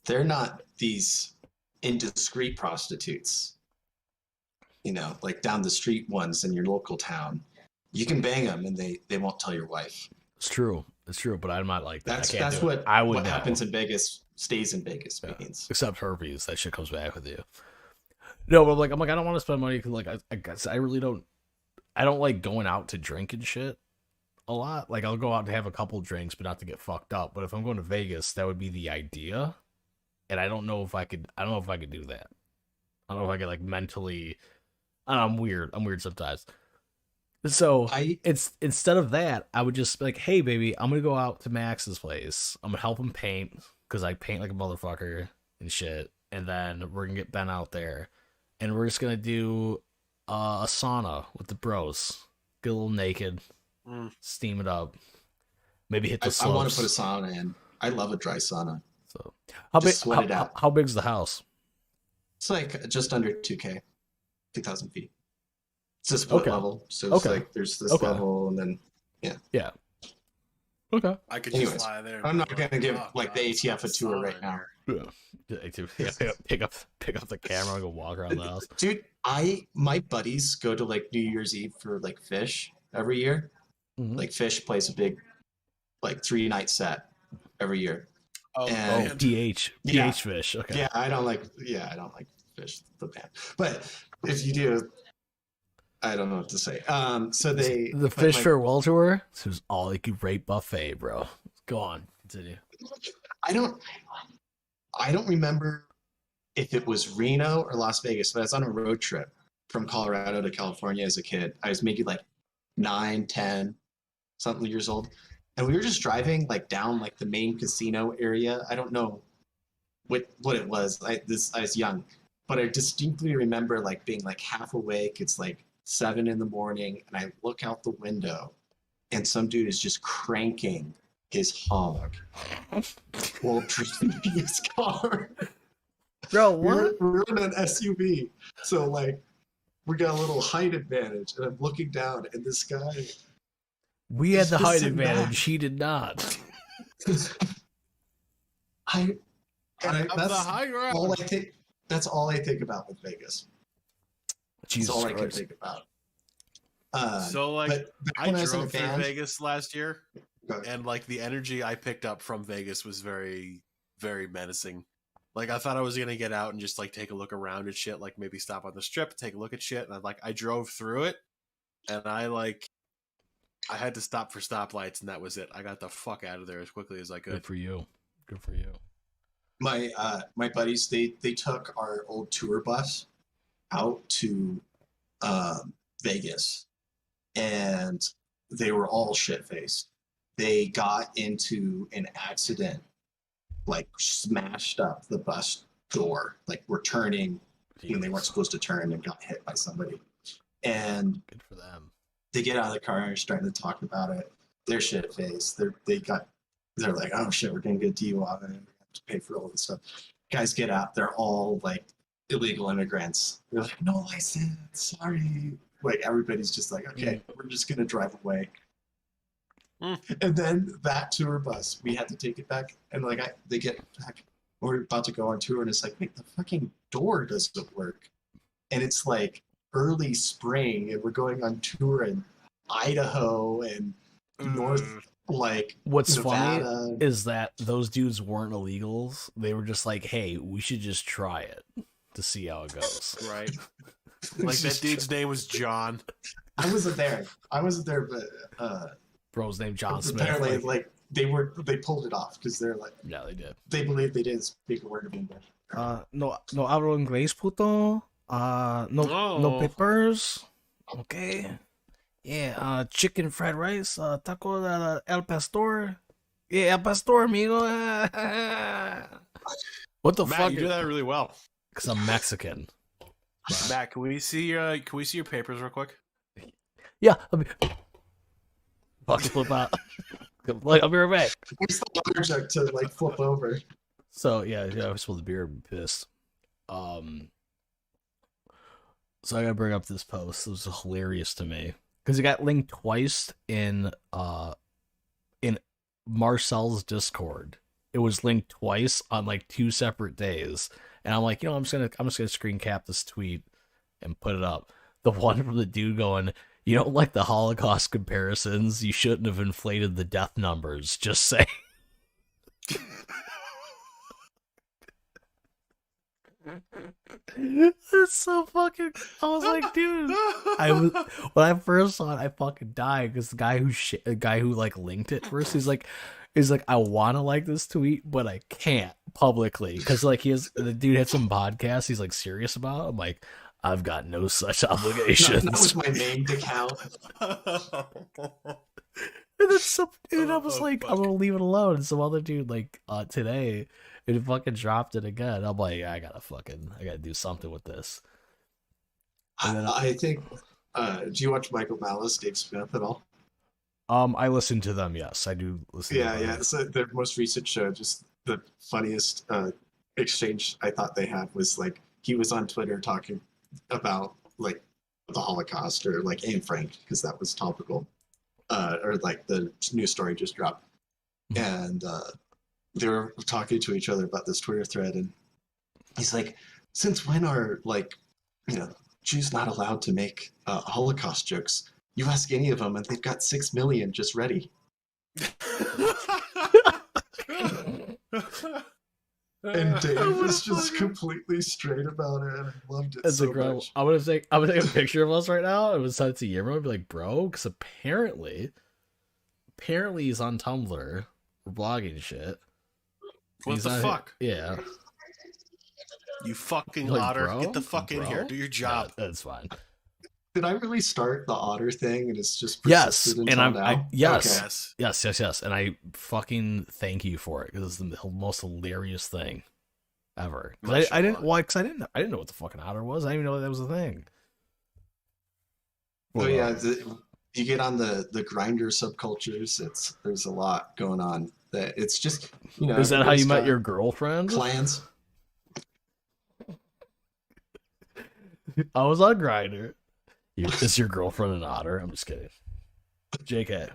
they're not these indiscreet prostitutes. You know, like down the street ones in your local town. You can bang them, and they won't tell your wife. It's true. It's true, but I'm not like that. I can't That's do it. I would what know. happens in Vegas stays in Vegas Yeah. means. Except herpes, that shit comes back with you. No, but I'm like, I don't want to spend money because, like, I guess I really don't. I don't like going out to drink and shit a lot. Like, I'll go out to have a couple drinks, but not to get fucked up. But if I'm going to Vegas, that would be the idea, and I don't know if I could. I don't know if I could do that. I don't know if I could, like, mentally. I don't know, I'm weird. I'm weird sometimes. So it's instead of that, I would just be like, "Hey, baby, I'm gonna go out to Max's place. I'm gonna help him paint because I paint like a motherfucker and shit. And then we're gonna get Ben out there, and we're just gonna do a sauna with the bros. Get a little naked, steam it up, maybe hit the slopes. I want to put a sauna in. I love a dry sauna. So how big's the house? It's like just under 2K, 2,000 feet. It's a split level, so it's like there's this level, and then yeah. Okay. I could just fly there. I'm not gonna give like the ATF a tour right now. Yeah, pick up the camera and go walk around the house. Dude, my buddies go to like New Year's Eve for like Fish every year. Mm-hmm. Like Fish plays a big like 3-night set every year. PH Fish. Okay. Yeah, I don't like Fish the band, but if you do. I don't know what to say. So the Fish Farewell tour. This was all you could rate buffet, bro. Go on, continue. I don't remember if it was Reno or Las Vegas, but I was on a road trip from Colorado to California as a kid. I was maybe like 9, 10, something years old, and we were just driving like down like the main casino area. I don't know what it was. I was young, but I distinctly remember like being like half awake. It's like 7 in the morning, and I look out the window, and some dude is just cranking his hog while driving his car. Bro, what? We're in an SUV, so like we got a little height advantage, and I'm looking down, and this guy. We had the height advantage. He did not. That's all I think. That's all I think about with Vegas. Jesus That's all Christ. I can think about. So like I drove through band, Vegas last year, and like the energy I picked up from Vegas was very, very menacing. Like I thought I was gonna get out and just like take a look around and shit, like maybe stop on the strip, take a look at shit, and I drove through it, and I had to stop for stoplights, and that was it. I got the fuck out of there as quickly as I could. Good for you. Good for you. My buddies they took our old tour bus out to Vegas, and they were all shit-faced. They got into an accident, like smashed up the bus door, like were turning when they weren't supposed to turn and got hit by somebody. And good for them. They get out of the car and are starting to talk about it. They're shit-faced. They're like, oh shit, we're gonna get DUI and we have to pay for all this stuff. Guys get out. They're all like illegal immigrants. They're like, no license, sorry. Like everybody's just like, okay, we're just gonna drive away. And then that tour bus, we had to take it back, and like they get back, we're about to go on tour, and it's like, wait, the fucking door doesn't work, and it's like early spring, and we're going on tour in Idaho and North. Like what's Nevada. funny is that those dudes weren't illegals. They were just like, hey, we should just try it to see how it goes. Right. Like that dude's name was John. I wasn't there, but bro's name John Smith. Apparently, like they pulled it off because they're like, yeah, they did. They believed they didn't speak a word of English. No hablo inglés, puto. No papers. Okay. Yeah, chicken fried rice, taco El Pastor. Yeah, El Pastor, amigo. What the Matt, fuck? you do that really well. Because I'm Mexican. Matt, can we see your papers real quick? Yeah. Let me fucking flip out. Like, I'll be right back. Where's the water jug to like flip over? So yeah, I spilled the beer and pissed. So I gotta bring up this post. It was hilarious to me because it got linked twice in Marcel's Discord. It was linked twice on like 2 separate days, and I'm like, I'm just gonna screen cap this tweet and put it up. The one from the dude going, "You don't like the Holocaust comparisons? You shouldn't have inflated the death numbers." Just say. It's so fucking. I was like, dude. When I first saw it, I fucking died because the guy who like linked it first, he's like, I want to like this tweet, but I can't publicly because like the dude had some podcast he's like serious about. I'm like, I've got no such obligations. Not with my named account. And then some dude, I was like, I'm gonna leave it alone. And some other dude like today, it fucking dropped it again. I'm like, I gotta do something with this. And then I think. Do you watch Michael Malice, Dave Smith at all? I listen to them. Yes, I do listen. Yeah, to them. yeah. So their most recent show, just the funniest exchange I thought they had was like he was on Twitter talking about like the Holocaust or like Anne Frank because that was topical, or like the news story just dropped, and they were talking to each other about this Twitter thread, and he's like, "Since when are like, Jews not allowed to make Holocaust jokes? You ask any of them, and they've got 6 million just ready." And Dave was just completely straight about it, and I loved it so much. I'm gonna take a picture of us right now and send it to Yirma and be like, bro, because apparently he's on Tumblr blogging shit. What the fuck? Yeah. You fucking Like, otter, bro? get the fuck in here. Do your job. Yeah, that's fine. Did I really start the otter thing, and it's just Yes, persisted and until now? yes, Okay. yes, and I fucking thank you for it because it's the most hilarious thing ever. Because I didn't know what the fucking otter was. I didn't even know that was a thing. Oh yeah, you get on the grinder subcultures. There's a lot going on. That it's just Is that how you met your girlfriend? Clans. I was on Grindr. Is your girlfriend an otter? I'm just kidding. JK.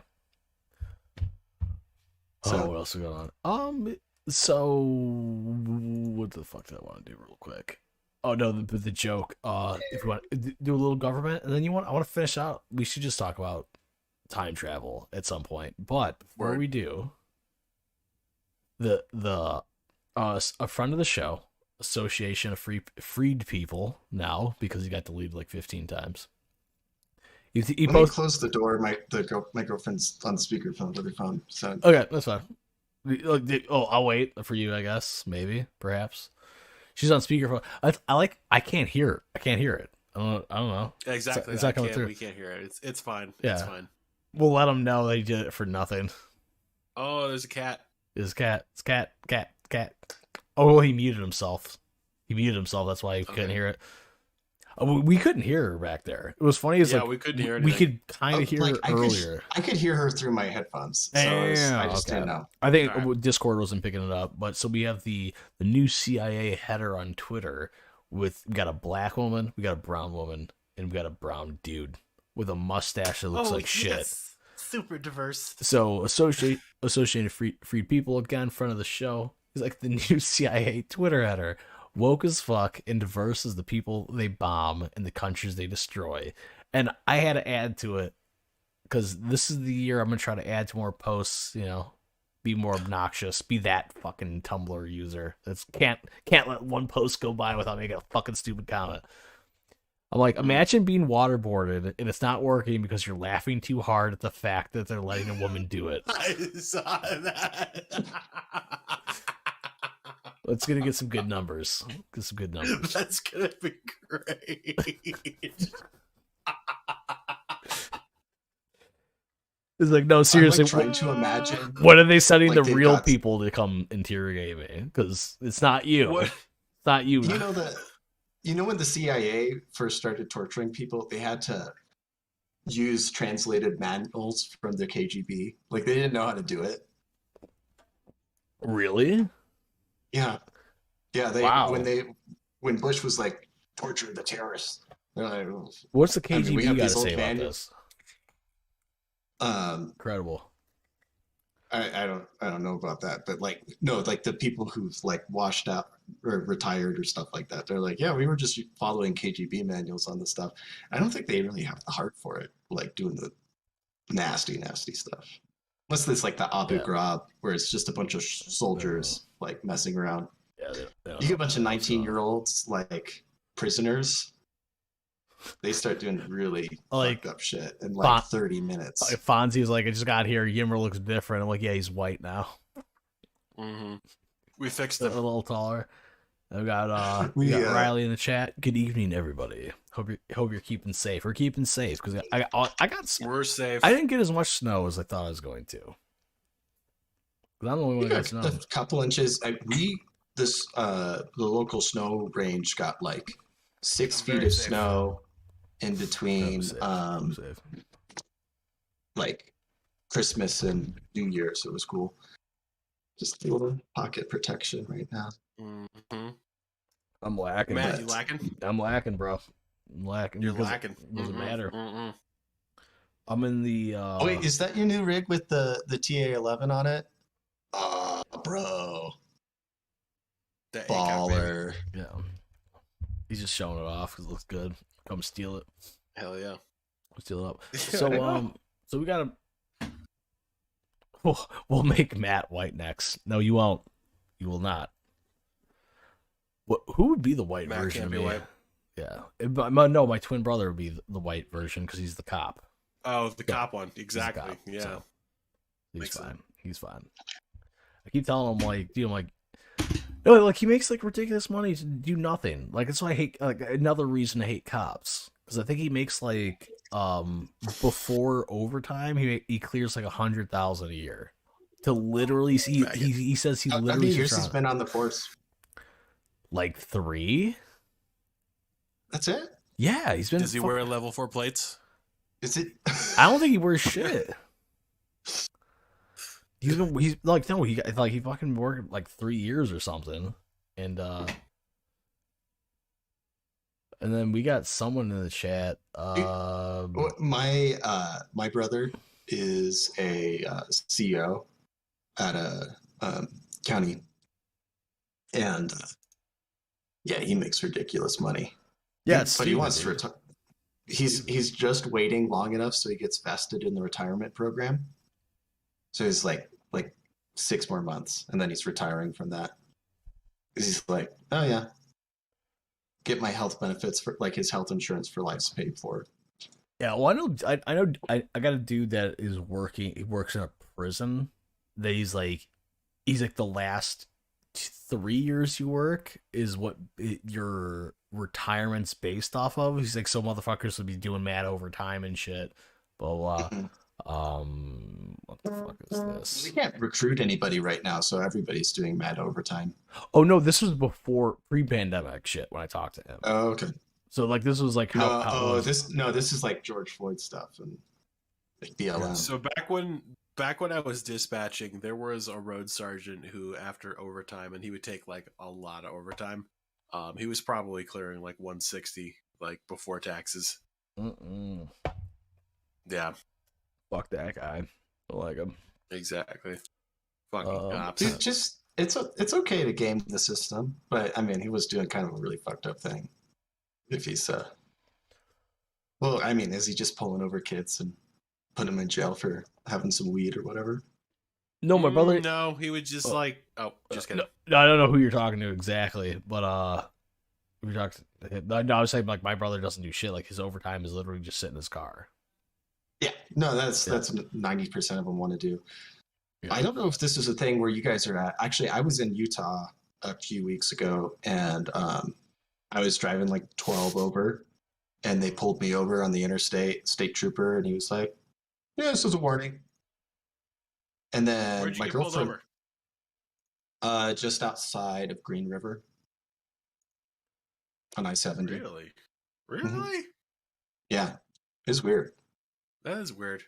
So what else is going on? So what the fuck did I want to do real quick? Oh no, the joke. If you want to do a little government, and then I want to finish out. We should just talk about time travel at some point. But before we do, a friend of the show, Association of Freed People, now because he got deleted like 15 times. Let me close the door. My girlfriend's on speakerphone with her phone. So okay, that's fine. I'll wait for you. I guess maybe perhaps she's on speakerphone. I can't hear. I can't hear it. I don't know. Exactly. It's not coming through. We can't hear it. It's fine. Yeah. It's fine. We'll let them know they did it for nothing. Oh, there's a cat. There's a cat. It's cat. Oh, he muted himself. That's why he couldn't hear it. We couldn't hear her back there. It was funny. We couldn't hear anything. We could kind of hear her earlier. I could hear her through my headphones. So I just didn't know. I think Discord wasn't picking it up. But so we have the new CIA header on Twitter we got a black woman, we got a brown woman, and we got a brown dude with a mustache that looks like shit. Yes. Super diverse. So Associated Freed People again in front of the show. He's like the new CIA Twitter header. Woke as fuck and diverse as the people they bomb and the countries they destroy. And I had to add to it because this is the year I'm going to try to add to more posts, be more obnoxious, be that fucking Tumblr user. That's can't let one post go by without making a fucking stupid comment. I'm like, imagine being waterboarded and it's not working because you're laughing too hard at the fact that they're letting a woman do it. I saw that. It's gonna get some good numbers. That's gonna be great. It's like, no, seriously. I'm like trying to imagine. When are they sending like, the real got... people to come interrogate me? Because it's not you. What? It's not you. You know when the CIA first started torturing people, they had to use translated manuals from the KGB. Like they didn't know how to do it. Really? Yeah. Yeah, Wow. when Bush was like torture the terrorists. They're like, what's the KGB got to say about manuals. this? Incredible. I don't know about that, but like no, like the people who've like washed out or retired or stuff like that, they're like, yeah, we were just following KGB manuals on this stuff. I don't think they really have the heart for it, like doing the nasty stuff. Unless it's like the Abu Ghraib, where it's just a bunch of soldiers like messing around. Yeah, you get a bunch of 19-year-olds like prisoners. They start doing really like fucked up shit in like 30 minutes. Like Fonzie's like, I just got here. Yimmer looks different. I'm like, yeah, he's white now. Mm-hmm. We fixed him. A little taller. We got got Riley in the chat. Good evening, everybody. Hope you're keeping safe. We're keeping safe because we're safe. I didn't get as much snow as I thought I was going to. I'm the only one who got snow. A couple inches. The local snow range got like 6 feet of snow in between like Christmas and New Year, so it was cool. Just a little pocket protection right now. Mm-hmm. I'm lacking. Matt, you lacking? I'm lacking, bro. I'm lacking. You're lacking. Doesn't matter. I'm in the. Wait, is that your new rig with the TA11 on it? Bro. Baller. Yeah. He's just showing it off because it looks good. Come steal it. Hell yeah. Steal it up. So so we gotta. We'll make Matt white next. No, you won't. You will not. Who would be the white Matt version can't of be me? white. Yeah. No, my twin brother would be the white version because he's the cop. Oh, the cop one. Exactly. Cop, yeah. So he's Makes fine. sense. He's fine. I keep telling him like, dude, I'm like, no, like he makes like ridiculous money to do nothing. Like that's why I hate. Like another reason to hate cops because I think he makes like before overtime he clears like 100,000 a year to literally see. He says he literally. How many years he's been on the force? Like 3. That's it. Yeah, he's been. Does he wear level 4 plates? Is it? I don't think he wears shit. He's like no, he fucking worked like 3 years or something, and then we got someone in the chat. My brother is a CEO at a county, and yeah, he makes ridiculous money. Yeah, but he wants to retire. He's just waiting long enough so he gets vested in the retirement program. So he's like 6 more months, and then he's retiring from that. He's like, oh yeah, get my health benefits for like his health insurance for life's paid for. Yeah, well, I got a dude that is working. He works in a prison. That he's like the last 3 years you work is what your retirement's based off of. He's like, so motherfuckers would be doing mad overtime and shit. Blah blah. What the fuck is this? We can't recruit anybody right now, so everybody's doing mad overtime. Oh no, this was before pre-pandemic shit when I talked to him. Oh, okay. So like this was like how this is like George Floyd stuff and like BLM. So back when I was dispatching, there was a road sergeant who after overtime, and he would take like a lot of overtime. He was probably clearing like 160 like before taxes. Yeah. Fuck that guy. I like him. Exactly. Fucking cops. Dude, just it's okay to game the system, but I mean he was doing kind of a really fucked up thing. If he's well, I mean, is he just pulling over kids and putting them in jail for having some weed or whatever? No, my brother. No, he would just just kidding. No, I don't know who you're talking to exactly, but we talked. No, I was saying like my brother doesn't do shit. Like his overtime is literally just sit in his car. Yeah, no, that's 90% of them want to do. Yeah. I don't know if this is a thing where you guys are at. Actually, I was in Utah a few weeks ago, and I was driving like 12 over, and they pulled me over on the interstate, state trooper, and he was like, yeah, this is a warning. And then Where'd you my get pulled girlfriend, over? just outside of Green River on I-70. Really? Mhm. Really? Yeah, it was weird. That is weird.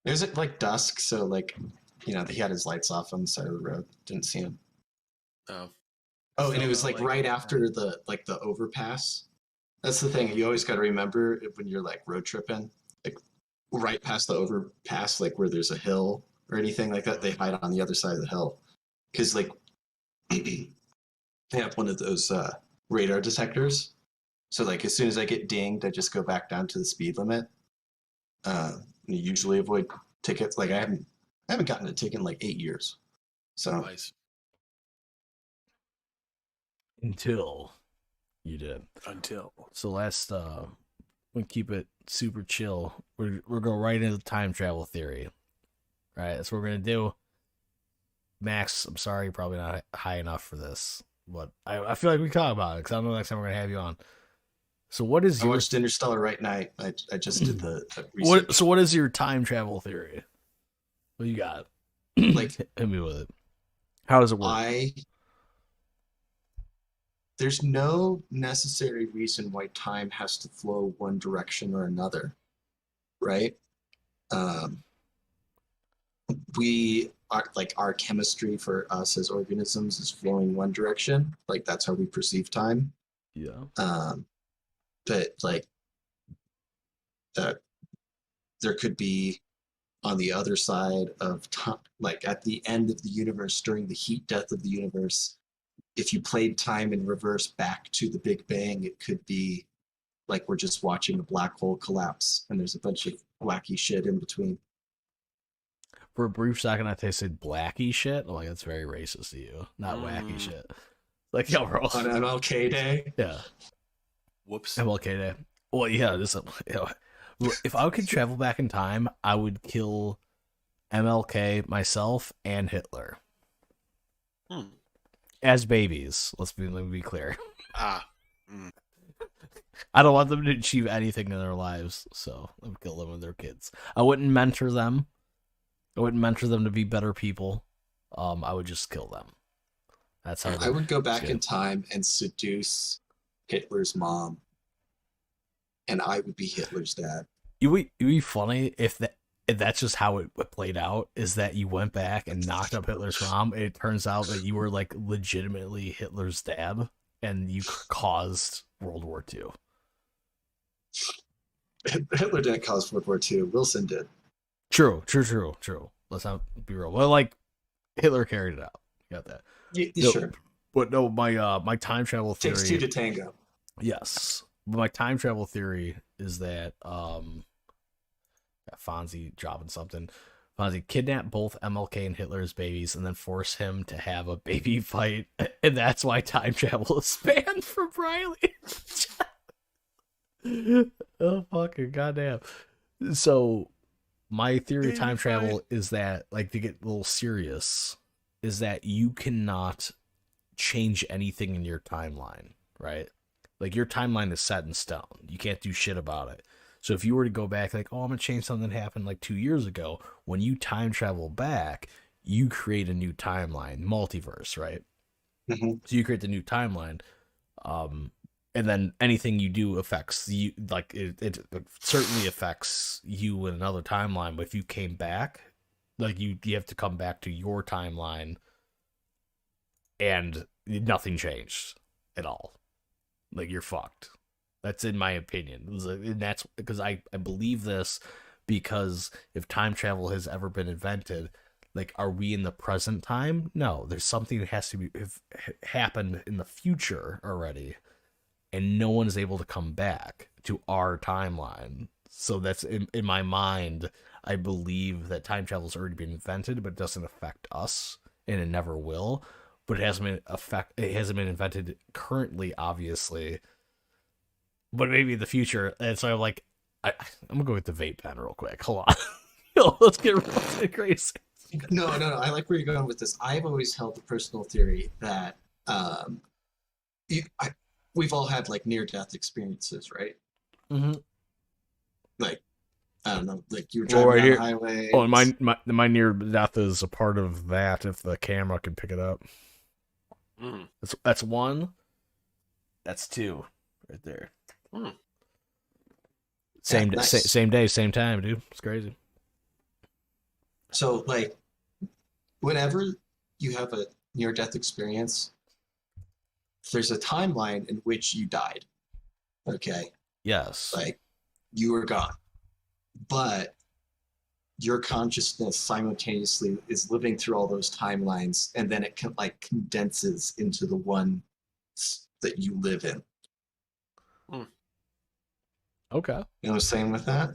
It was at like dusk, so like, he had his lights off on the side of the road. Didn't see him. Oh. Oh, and Still it was though, like right after the overpass. That's the thing. You always got to remember when you're like road tripping, like right past the overpass, like where there's a hill or anything like that, they hide on the other side of the hill. Because like they have one of those radar detectors. So like as soon as I get dinged, I just go back down to the speed limit. You usually avoid tickets. Like I haven't gotten a ticket in like 8 years. So Nice. Until you did. Until. So we keep it super chill. We're going right into time travel theory. Right, that's what we're gonna do. Max, I'm sorry, you're probably not high enough for this, but I feel like we can talk about it because I don't know next time we're gonna have you on. So what is I your watched Interstellar right night. I just did the research. what is your time travel theory? What you got? Like Hit me with it. How does it work? There's no necessary reason why time has to flow one direction or another, right? Um, we are like our chemistry for us as organisms is flowing one direction. Like that's how we perceive time. Yeah. But like uh, there could be on the other side of time, like at the end of the universe during the heat death of the universe, if you played time in reverse back to the Big Bang, it could be like we're just watching a black hole collapse and there's a bunch of wacky shit in between. For a brief second, I tasted blacky shit. Like that's very racist to you, not wacky shit. Like yo, bro. On MLK Day. Yeah. Whoops. MLK Day. Well, yeah. If I could travel back in time, I would kill MLK, myself, and Hitler as babies. Let me be clear. I don't want them to achieve anything in their lives, so I would kill them and their kids. I wouldn't mentor them. I wouldn't mentor them to be better people. I would just kill them. That's how I would go back in time and seduce Hitler's mom, and I would be Hitler's dad. It would be funny if that's just how it played out. Is that you went back and knocked up Hitler's mom, and it turns out that you were like legitimately Hitler's dad, and you caused World War II. Hitler didn't cause World War II. Wilson did. True. Let's not be real. Well, like Hitler carried it out. You got that? Yeah, sure. But no, my time travel theory takes two to tango. Yes, but my time travel theory is that Fonzie dropping something. Fonzie kidnapped both MLK and Hitler's babies and then force him to have a baby fight, and that's why time travel is banned from Riley. Oh fucking goddamn! So my theory of time travel is that, like, to get a little serious, is that you cannot change anything in your timeline, right? Like your timeline is set in stone. You can't do shit about it. So if you were to go back, like, oh, I'm gonna change something that happened like 2 years ago, when you time travel back, you create a new timeline, multiverse, right? Mm-hmm. So you create the new timeline, and then anything you do affects you. Like it certainly affects you in another timeline. But if you came back, like you have to come back to your timeline, and nothing changed at all. Like you're fucked. That's in my opinion. And that's because I believe this, because if time travel has ever been invented, like, are we in the present time? No, there's something that has to be have happened in the future already, and no one is able to come back to our timeline. So that's in my mind. I believe that time travel has already been invented, but it doesn't affect us, and it never will. But it hasn't been invented currently, obviously. But maybe in the future. And so I'm like, I'm gonna go with the vape pen real quick. Hold on. Yo, let's get crazy. No. I like where you're going with this. I've always held the personal theory that we've all had like near-death experiences, right? Mm-hmm. Like I don't know, like you're Well, driving right down here. the highway. Oh, and my near death is a part of that. If the camera can pick it up, Mm. that's one. That's two, right there. Mm. Same Yeah, nice. same day, same time, dude. It's crazy. So like, whenever you have a near-death experience, there's a timeline in which you died. Okay, Yes. like you were gone, but your consciousness simultaneously is living through all those timelines, and then it can like condenses into the one that you live in. Mm. Okay. You know what I'm saying with that?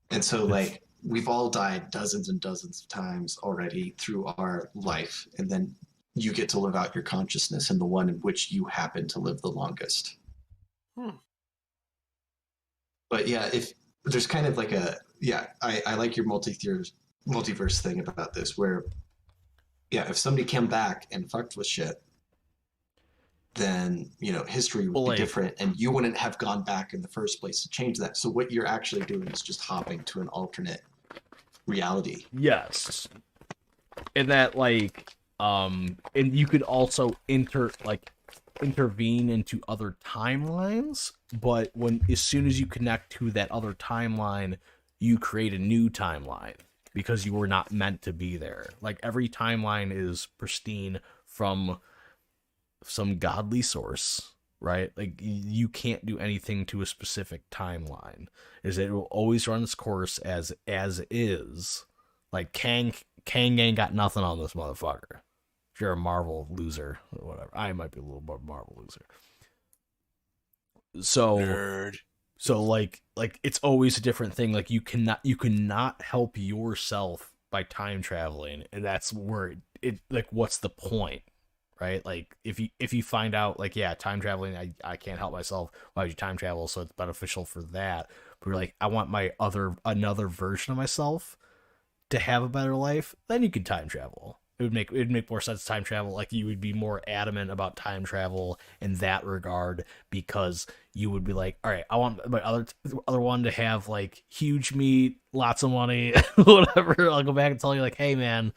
And so like we've all died dozens and dozens of times already through our life, and then you get to live out your consciousnness in the one in which you happen to live the longest. Hmm. But yeah, if there's kind of like I like your multiverse thing about this, where if somebody came back and fucked with shit, then history would be different, and you wouldn't have gone back in the first place to change that. So what you're actually doing is just hopping to an alternate reality. Yes. And that and you could also intervene into other timelines, but as soon as you connect to that other timeline, you create a new timeline because you were not meant to be there. Like every timeline is pristine from some godly source, right? Like you can't do anything to a specific timeline. It will always run its course as is. Like Kang ain't got nothing on this motherfucker. If you're a Marvel loser or whatever, I might be a little more Marvel loser. So Nerd. So like it's always a different thing. Like you cannot help yourself by time traveling, and that's where it like what's the point, right? Like if you find out like time traveling, I can't help myself. Why would you time travel? So it's beneficial for that. But you're like I want another version of myself to have a better life. Then you can time travel. It'd make more sense to time travel. Like you would be more adamant about time travel in that regard because you would be like, all right, I want my other one to have like huge meat, lots of money, whatever. I'll go back and tell you like, hey man,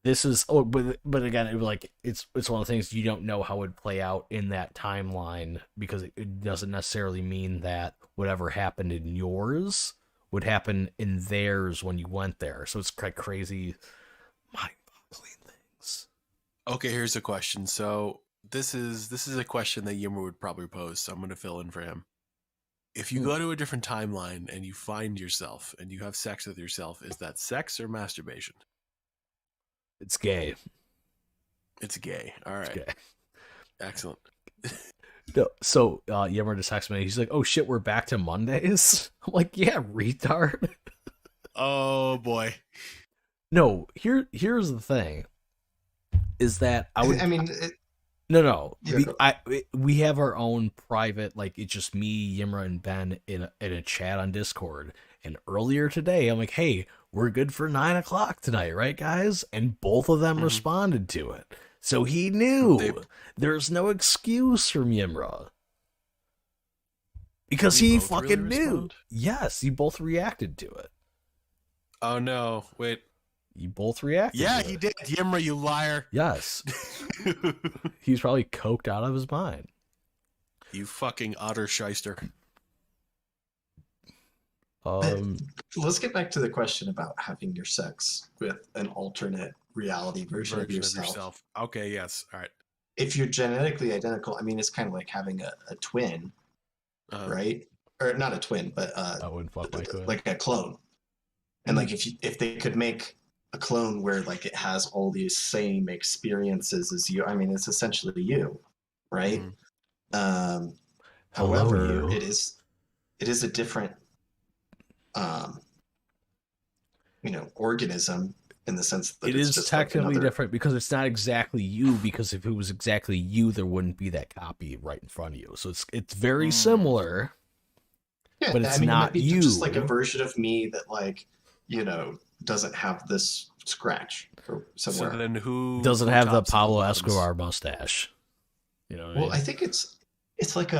this is but again, it would like it's one of the things you don't know how it would play out in that timeline because it doesn't necessarily mean that whatever happened in yours would happen in theirs when you went there. So it's like crazy mind-boggling things. Okay, here's a question. So this is a question that Yimmer would probably pose, so I'm going to fill in for him. If you go to a different timeline and you find yourself and you have sex with yourself, is that sex or masturbation? It's gay. It's gay. All right. It's gay. Excellent. No, so Yimmer just texted me. He's like, "Oh shit, we're back to Mondays." I'm like, "Yeah, retard." Oh boy. No, here's the thing. Is that No. We have our own private, like it's just me, Yimra, and Ben in a chat on Discord. And earlier today, I'm like, "Hey, we're good for 9:00 tonight, right, guys?" And both of them responded to it, so he knew there's no excuse from Yimra because he fucking really knew. Respond? Yes, you both reacted to it. Oh no! Wait. You both reacted. Yeah, he did. Yimra, you liar. Yes. He's probably coked out of his mind. You fucking utter shyster. Let's get back to the question about having your sex with an alternate reality version of yourself. Okay, yes. All right. If you're genetically identical, I mean, it's kind of like having a twin, right? Or not a twin, but I wouldn't fuck my twin. Like a clone. And like if they could make a clone where like it has all these same experiences as you, I mean, it's essentially you, right? However, it is a different organism in the sense that it is just technically like different because it's not exactly you, because if it was exactly you, there wouldn't be that copy right in front of you. So it's very similar, but it's not it might be you. Just like a version of me that like, doesn't have this scratch or somewhere. So then who doesn't have the Pablo Escobar mustache? I think it's like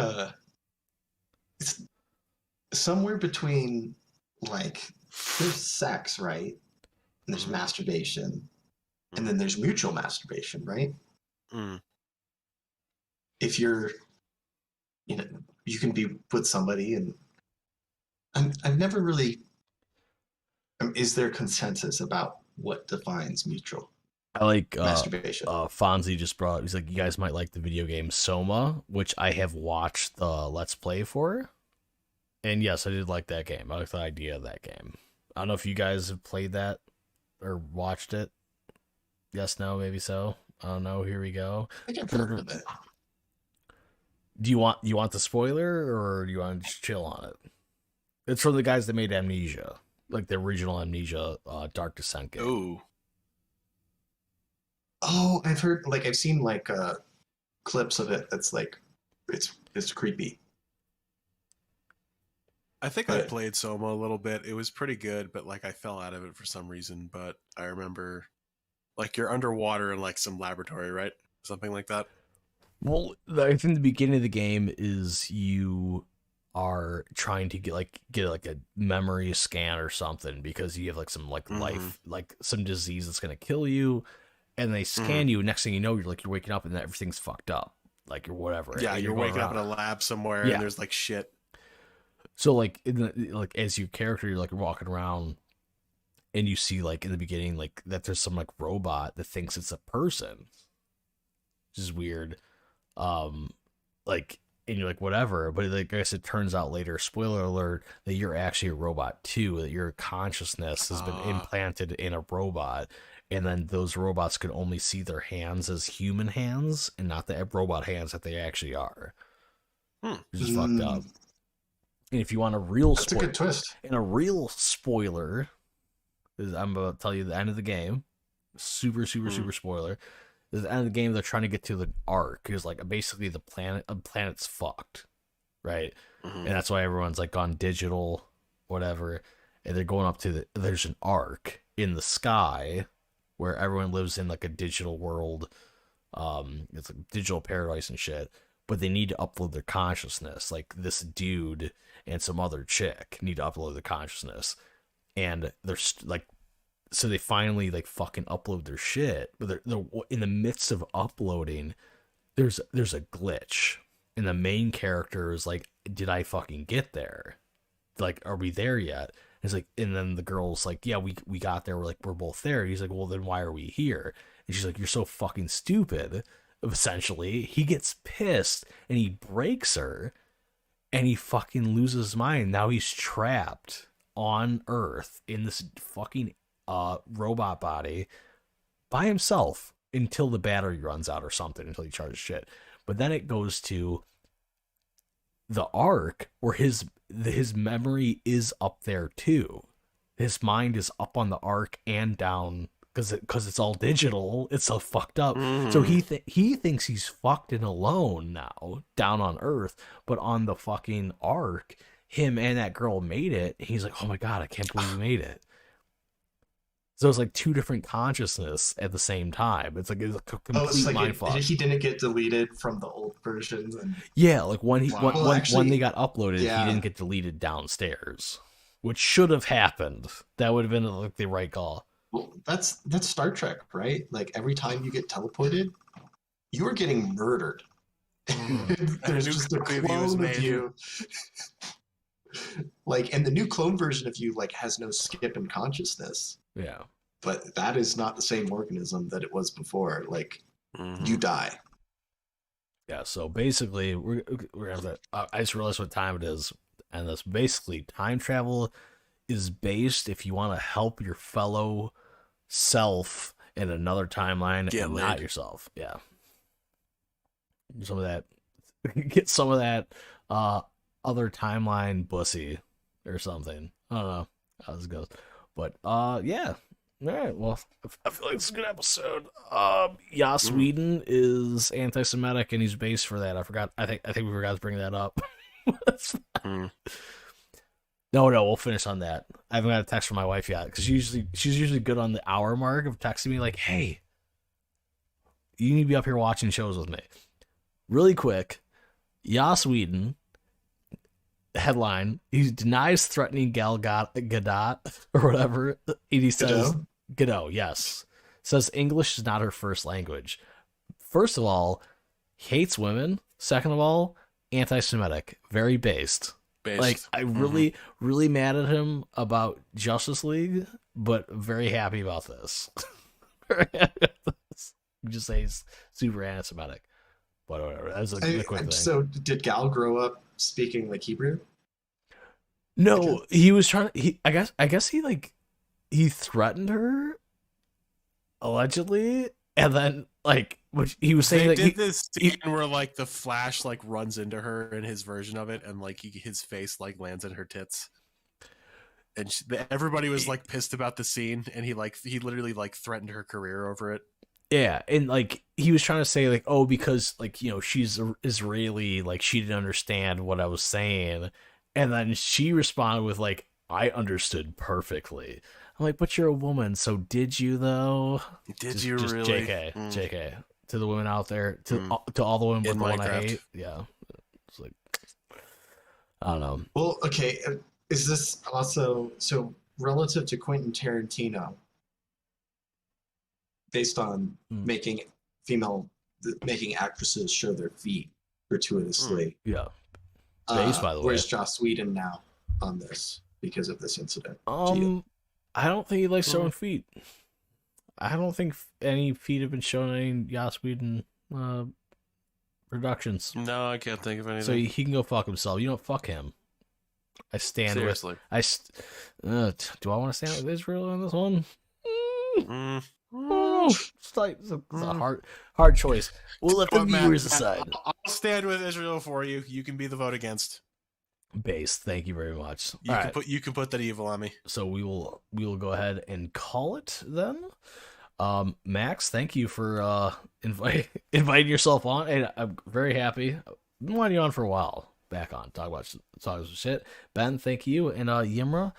somewhere between like there's sex, right? And there's Mhm. masturbation, and then there's mutual masturbation, right? Mm. If you're, you know, you can be with somebody, and I've never really. Is there consensus about what defines mutual I like masturbation? Fonzie just brought. He's like, you guys might like the video game Soma, which I have watched the Let's Play for, and yes, I did like that game. I like the idea of that game. I don't know if you guys have played that or watched it. Yes, no, maybe so. I don't know. Here we go. I think I've heard of it. Do you want the spoiler or do you want to just chill on it? It's from the guys that made Amnesia, like the original Amnesia Dark Descent game. Ooh. Oh, I've heard. Like I've seen like clips of it. That's like it's creepy. I think I But played Soma a little bit. It was pretty good, but like I fell out of it for some reason. But I remember, like you're underwater in like some laboratory, right? Something like that. Well, I think the beginning of the game is you are trying to get like a memory scan or something because you have like some like life like some disease that's gonna kill you, and they scan you. And next thing you know, you're waking up and everything's fucked up, like or whatever. Yeah, and you're going waking up in around. a lab somewhere, Yeah. and there's like shit. So like like as your character, you're like walking around and you see like in the beginning like that there's some like robot that thinks it's a person, which is weird. um like and you're like whatever, but like, I guess it turns out later, spoiler alert, that you're actually a robot too, that your consciousness has been implanted in a robot, and then those robots can only see their hands as human hands and not the robot hands that they actually are, which is fucked up. And if you want a real that's a good twist. and a real spoiler is I'm about to tell you the end of the game, super spoiler. At the end of the game, they're trying to get to the arc because like basically the planet's fucked, right? And that's why everyone's like gone digital, whatever. And they're going up to there's an arc in the sky where everyone lives in like a digital world. It's like digital paradise and shit. But they need to upload their consciousness. Like this dude and some other chick need to upload their consciousness, and they're like, so they finally like fucking upload their shit, but they're in the midst of uploading. There's a glitch, and the main character is like, "Did I fucking get there? Like, are we there yet?" And it's like, and then the girl's like, "Yeah, we got there. We're both there." He's like, "Well, then why are we here?" And she's like, "You're so fucking stupid." Essentially, he gets pissed and he breaks her, and he fucking loses his mind. Now he's trapped on Earth in this fucking robot body by himself until the battery runs out or something, until he charges shit. But then it goes to the arc where his memory is up there too. His mind is up on the arc and down because it's all digital. It's so fucked up. So he thinks he's fucked and alone now down on Earth, but on the fucking arc, him and that girl made it. He's like, oh my god, I can't believe we made it. So it's like two different consciousness at the same time. It's a complete mindfuck. He didn't get deleted from the old versions. And yeah, like when when they got uploaded, yeah. He didn't get deleted downstairs, which should have happened. That would have been like the right call. Well, that's Star Trek, right? Like every time you get teleported, you are getting murdered. There's just a clone of you. Like, and the new clone version of you like has no skip in consciousness. Yeah. But that is not the same organism that it was before. Like, you die. Yeah, so basically, we're gonna have to. I just realized what time it is, and that's basically time travel is based if you want to help your fellow self in another timeline and not yourself. Yeah. Some of that, get some of that other timeline bussy or something. I don't know how this goes, but yeah. All right, well, I feel like it's a good episode. Joss Whedon is anti-Semitic, and he's based for that. I think we forgot to bring that up. No, we'll finish on that. I haven't got a text from my wife yet because she's usually good on the hour mark of texting me like, "Hey, you need to be up here watching shows with me." Really quick, Joss Whedon headline: he denies threatening Gal Gadot or whatever. And he says Gadot, yes. Says English is not her first language. First of all, hates women. Second of all, anti-Semitic, very based. Like, I really, really mad at him about Justice League, but very happy about this. Very happy about this. You just say he's super anti-Semitic, but whatever. That's a quick thing. So, did Gal grow up speaking like Hebrew? No, he was trying. I guess he threatened her, allegedly, and then which he was saying they did this scene where like the Flash like runs into her in his version of it, and like his face like lands in her tits, and everybody was like pissed about the scene, and he literally like threatened her career over it. Yeah, and like he was trying to say like, oh, because like, you know, she's Israeli, like she didn't understand what I was saying, and then she responded with like, I understood perfectly. I'm like, but you're a woman, so did you though? Did you really? JK. To the women out there, to all the women with the one I hate. Yeah. It's like, I don't know. Well, okay. Is this also, so relative to Quentin Tarantino, based on making actresses show their feet gratuitously? Yeah. Based, by the way. Where's Joss Whedon now on this because of this incident? I don't think he likes showing feet. I don't think any feet have been shown in Joss Whedon productions. No, I can't think of anything. So he can go fuck himself. You know, fuck him. I stand Seriously. do I want to stand with Israel on this one? It's a hard choice. We'll let the viewers decide. I'll stand with Israel for you. You can be the vote against. Base, thank you very much. You can put that evil on me. So we will go ahead and call it then. Max, thank you for inviting yourself on, and I'm very happy. I've been wanting you on for a while. Back on talk some shit. Ben, thank you, and Yimra,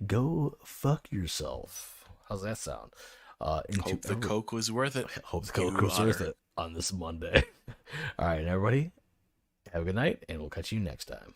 go fuck yourself. How's that sound? Hope the Coke was worth it. Hope the Coke was worth it on this Monday. All right, everybody, have a good night, and we'll catch you next time.